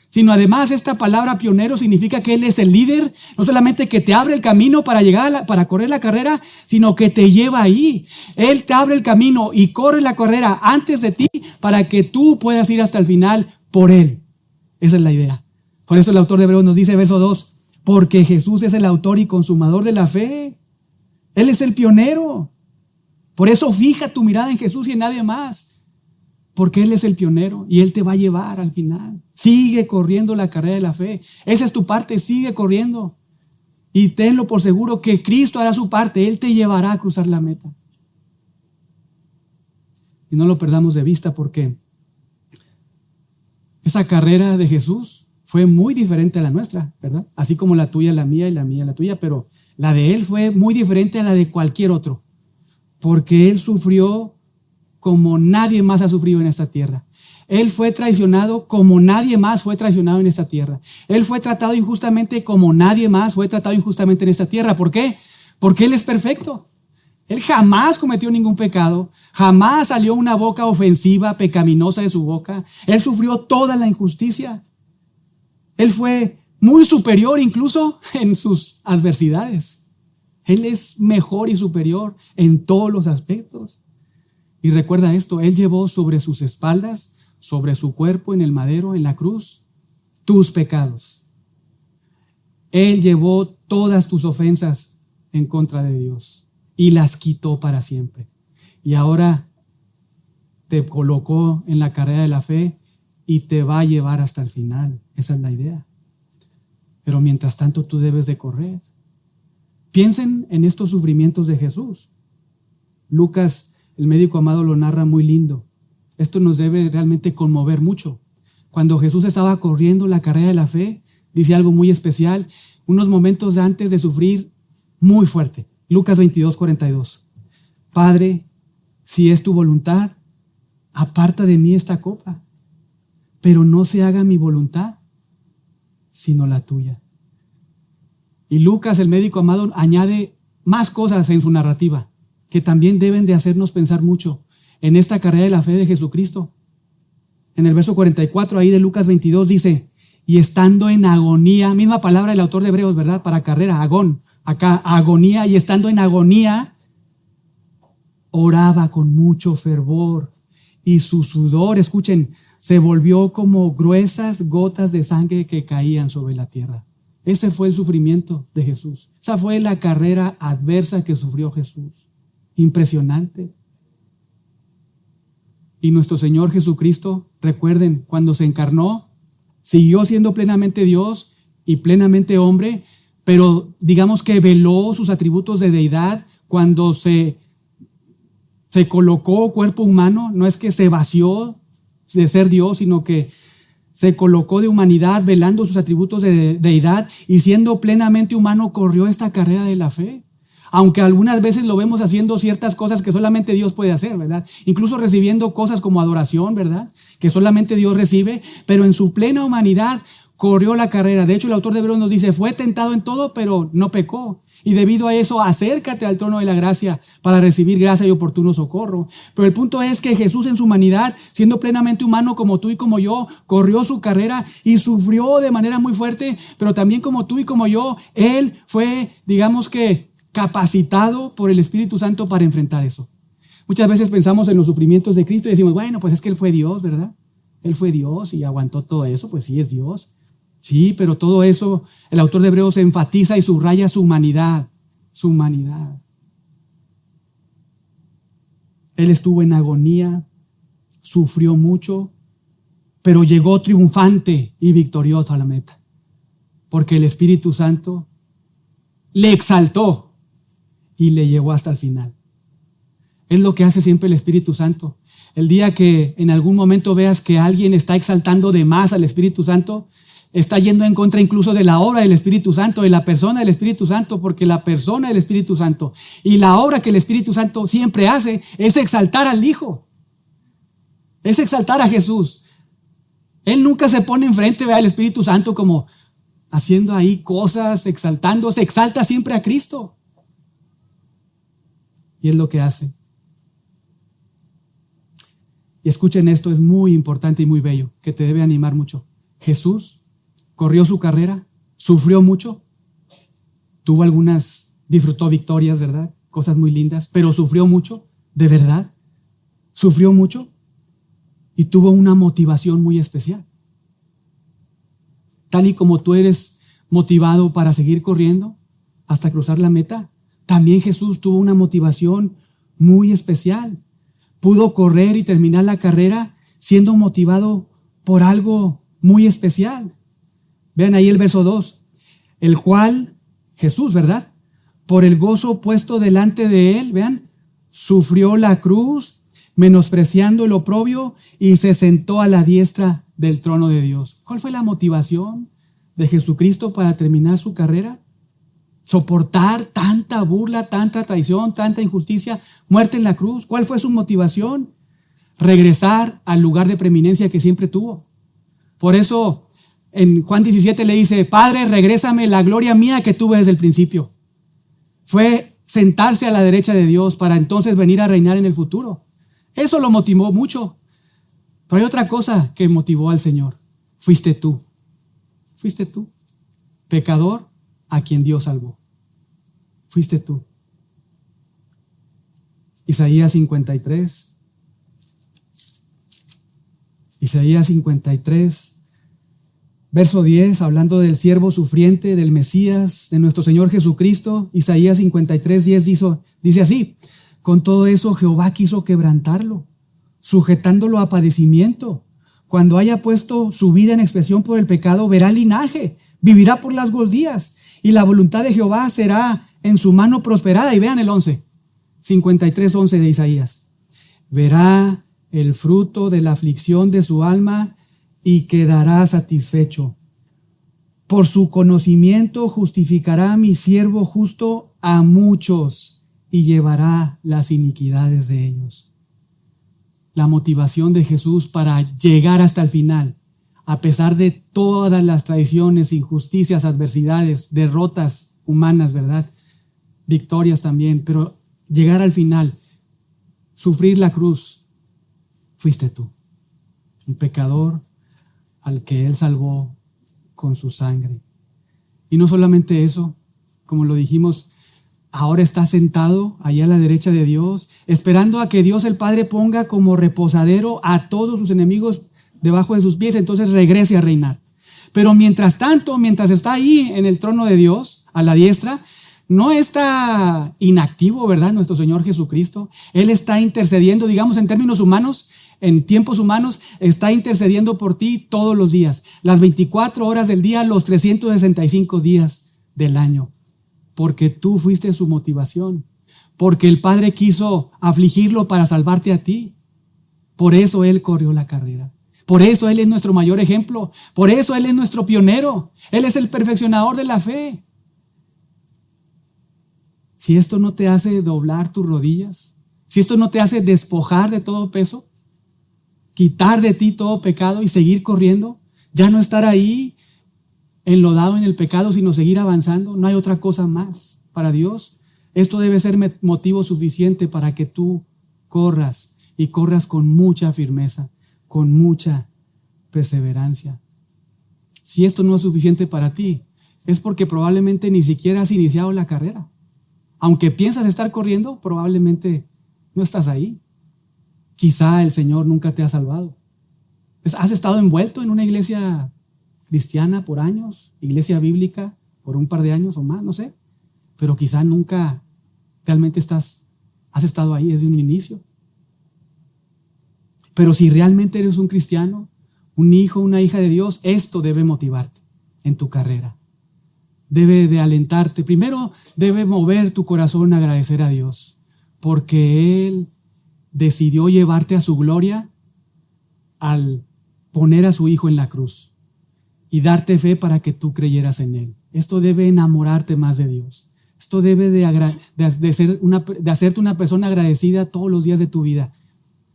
sino además esta palabra pionero significa que Él es el líder, no solamente que te abre el camino para llegar para correr la carrera, sino que te lleva ahí. Él te abre el camino y corre la carrera antes de ti para que tú puedas ir hasta el final por Él. Esa es la idea. Por eso el autor de Hebreos nos dice, verso 2, porque Jesús es el autor y consumador de la fe. Él es el pionero. Por eso fija tu mirada en Jesús y en nadie más. Porque Él es el pionero y Él te va a llevar al final. Sigue corriendo la carrera de la fe. Esa es tu parte, sigue corriendo. Y tenlo por seguro que Cristo hará su parte. Él te llevará a cruzar la meta. Y no lo perdamos de vista porque esa carrera de Jesús fue muy diferente a la nuestra, ¿verdad? Así como la tuya, la mía y la mía, la tuya. Pero la de Él fue muy diferente a la de cualquier otro. Porque Él sufrió como nadie más ha sufrido en esta tierra. Él fue traicionado como nadie más fue traicionado en esta tierra. Él fue tratado injustamente como nadie más fue tratado injustamente en esta tierra. ¿Por qué? Porque Él es perfecto. Él jamás cometió ningún pecado, jamás salió una boca ofensiva, pecaminosa de su boca. Él sufrió toda la injusticia. Él fue muy superior incluso en sus adversidades. Él es mejor y superior en todos los aspectos. Y recuerda esto, Él llevó sobre sus espaldas, sobre su cuerpo en el madero, en la cruz, tus pecados. Él llevó todas tus ofensas en contra de Dios y las quitó para siempre. Y ahora te colocó en la carrera de la fe y te va a llevar hasta el final. Esa es la idea. Pero mientras tanto tú debes de correr. Piensen en estos sufrimientos de Jesús. Lucas, el médico amado, lo narra muy lindo. Esto nos debe realmente conmover mucho. Cuando Jesús estaba corriendo la carrera de la fe, dice algo muy especial, unos momentos antes de sufrir muy fuerte. Lucas 22:42. Padre, si es tu voluntad, aparta de mí esta copa, pero no se haga mi voluntad, sino la tuya. Y Lucas, el médico amado, añade más cosas en su narrativa que también deben de hacernos pensar mucho en esta carrera de la fe de Jesucristo. En el verso 44 ahí de Lucas 22 dice, y estando en agonía, misma palabra del autor de Hebreos, ¿verdad? Para carrera, agón, acá agonía, y estando en agonía, oraba con mucho fervor y su sudor, escuchen, se volvió como gruesas gotas de sangre que caían sobre la tierra. Ese fue el sufrimiento de Jesús. Esa fue la carrera adversa que sufrió Jesús. Impresionante. Y nuestro Señor Jesucristo, recuerden, cuando se encarnó, siguió siendo plenamente Dios y plenamente hombre, pero digamos que veló sus atributos de deidad cuando se colocó cuerpo humano. No es que se vació de ser Dios, sino que se colocó de humanidad, velando sus atributos de deidad y siendo plenamente humano, corrió esta carrera de la fe. Aunque algunas veces lo vemos haciendo ciertas cosas que solamente Dios puede hacer, ¿verdad? Incluso recibiendo cosas como adoración, ¿verdad? Que solamente Dios recibe, pero en su plena humanidad corrió la carrera. De hecho, el autor de Hebreos nos dice, fue tentado en todo, pero no pecó. Y debido a eso, acércate al trono de la gracia para recibir gracia y oportuno socorro. Pero el punto es que Jesús en su humanidad, siendo plenamente humano como tú y como yo, corrió su carrera y sufrió de manera muy fuerte, pero también como tú y como yo, Él fue, digamos que, capacitado por el Espíritu Santo para enfrentar eso. Muchas veces pensamos en los sufrimientos de Cristo y decimos, bueno, pues es que Él fue Dios, ¿verdad? Él fue Dios y aguantó todo eso, pues sí es Dios. Sí, pero todo eso, el autor de Hebreos enfatiza y subraya su humanidad, su humanidad. Él estuvo en agonía, sufrió mucho, pero llegó triunfante y victorioso a la meta, porque el Espíritu Santo le exaltó y le llevó hasta el final. Es lo que hace siempre el Espíritu Santo. El día que en algún momento veas que alguien está exaltando de más al Espíritu Santo, está yendo en contra incluso de la obra del Espíritu Santo, de la persona del Espíritu Santo, porque la persona del Espíritu Santo y la obra que el Espíritu Santo siempre hace es exaltar al Hijo, es exaltar a Jesús. Él nunca se pone enfrente, ve al Espíritu Santo como haciendo ahí cosas, exaltando, se exalta siempre a Cristo. Y es lo que hace. Y escuchen esto, es muy importante y muy bello, que te debe animar mucho. Jesús corrió su carrera, sufrió mucho, disfrutó victorias, ¿verdad? Cosas muy lindas, pero sufrió mucho, de verdad, sufrió mucho y tuvo una motivación muy especial. Tal y como tú eres motivado para seguir corriendo hasta cruzar la meta, también Jesús tuvo una motivación muy especial. Pudo correr y terminar la carrera siendo motivado por algo muy especial. Vean ahí el verso 2, el cual Jesús, ¿verdad? Por el gozo puesto delante de él, vean, sufrió la cruz, menospreciando el oprobio y se sentó a la diestra del trono de Dios. ¿Cuál fue la motivación de Jesucristo para terminar su carrera? Soportar tanta burla, tanta traición, tanta injusticia, muerte en la cruz. ¿Cuál fue su motivación? Regresar al lugar de preeminencia que siempre tuvo. Por eso en Juan 17 le dice, Padre, regrésame la gloria mía que tuve desde el principio. Fue sentarse a la derecha de Dios para entonces venir a reinar en el futuro. Eso lo motivó mucho. Pero hay otra cosa que motivó al Señor. Fuiste tú, pecador a quien Dios salvó. Fuiste tú. Isaías 53, verso 10, hablando del siervo sufriente, del Mesías, de nuestro Señor Jesucristo. Isaías 53, 10 dice así, con todo eso Jehová quiso quebrantarlo, sujetándolo a padecimiento. Cuando haya puesto su vida en expiación por el pecado, verá linaje, vivirá por largos días, y la voluntad de Jehová será en su mano prosperada. Y vean el 11, 53, 11 de Isaías. Verá el fruto de la aflicción de su alma y quedará satisfecho. Por su conocimiento justificará mi siervo justo a muchos y llevará las iniquidades de ellos. La motivación de Jesús para llegar hasta el final, a pesar de todas las traiciones, injusticias, adversidades, derrotas humanas, ¿verdad? Victorias también, pero llegar al final, sufrir la cruz, fuiste tú, un pecador al que Él salvó con su sangre. Y no solamente eso, como lo dijimos, ahora está sentado allá a la derecha de Dios, esperando a que Dios el Padre ponga como reposadero a todos sus enemigos debajo de sus pies, entonces regrese a reinar. Pero mientras tanto, mientras está ahí en el trono de Dios, a la diestra, no está inactivo, ¿verdad? Nuestro Señor Jesucristo. Él está intercediendo, digamos en términos humanos, en tiempos humanos, está intercediendo por ti todos los días, las 24 horas del día, los 365 días del año, porque tú fuiste su motivación, porque el Padre quiso afligirlo para salvarte a ti. Por eso Él corrió la carrera. Por eso Él es nuestro mayor ejemplo. Por eso Él es nuestro pionero. Él es el perfeccionador de la fe. Si esto no te hace doblar tus rodillas, si esto no te hace despojar de todo peso, quitar de ti todo pecado y seguir corriendo, ya no estar ahí enlodado en el pecado, sino seguir avanzando. No hay otra cosa más para Dios. Esto debe ser motivo suficiente para que tú corras y corras con mucha firmeza, con mucha perseverancia. Si esto no es suficiente para ti, es porque probablemente ni siquiera has iniciado la carrera. Aunque piensas estar corriendo, probablemente no estás ahí. Quizá el Señor nunca te ha salvado. Has estado envuelto en una iglesia cristiana por años, iglesia bíblica por un par de años o más, no sé. Pero quizá nunca realmente has estado ahí desde un inicio. Pero si realmente eres un cristiano, un hijo, una hija de Dios, esto debe motivarte en tu carrera. Debe de alentarte. Primero, debe mover tu corazón a agradecer a Dios, porque Él decidió llevarte a su gloria al poner a su Hijo en la cruz y darte fe para que tú creyeras en Él. Esto debe enamorarte más de Dios. Esto debe de hacerte una persona agradecida todos los días de tu vida.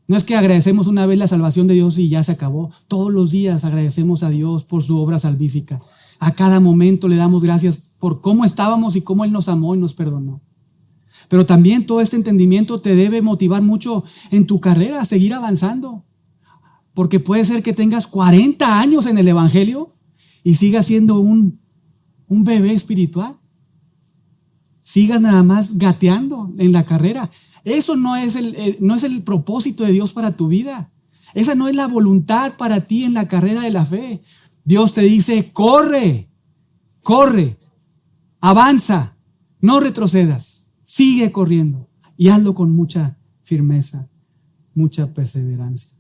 No es que agradecemos una vez la salvación de Dios y ya se acabó. Todos los días agradecemos a Dios por su obra salvífica. A cada momento le damos gracias por cómo estábamos y cómo Él nos amó y nos perdonó. Pero también todo este entendimiento te debe motivar mucho en tu carrera a seguir avanzando. Porque puede ser que tengas 40 años en el Evangelio y sigas siendo un bebé espiritual. Sigas nada más gateando en la carrera. Eso no es el propósito de Dios para tu vida. Esa no es la voluntad para ti en la carrera de la fe. Dios te dice, corre, avanza, no retrocedas, sigue corriendo y hazlo con mucha firmeza, mucha perseverancia.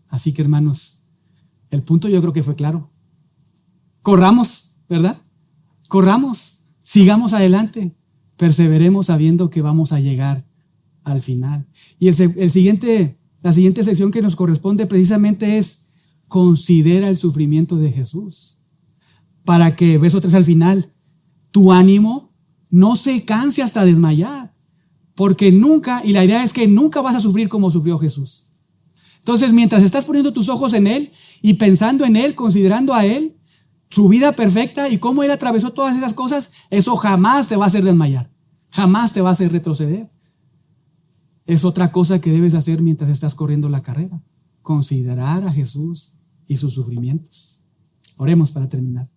Así que, hermanos, el punto yo creo que fue claro. Corramos, ¿verdad? Corramos, sigamos adelante, perseveremos sabiendo que vamos a llegar al final. Y la siguiente sección que nos corresponde precisamente es considera el sufrimiento de Jesús. Para que, verso 3 al final, tu ánimo no se canse hasta desmayar. Porque nunca, y la idea es que nunca vas a sufrir como sufrió Jesús. Entonces, mientras estás poniendo tus ojos en Él y pensando en Él, considerando a Él, su vida perfecta y cómo Él atravesó todas esas cosas, eso jamás te va a hacer desmayar. Jamás te va a hacer retroceder. Es otra cosa que debes hacer mientras estás corriendo la carrera. Considerar a Jesús y sus sufrimientos. Oremos para terminar.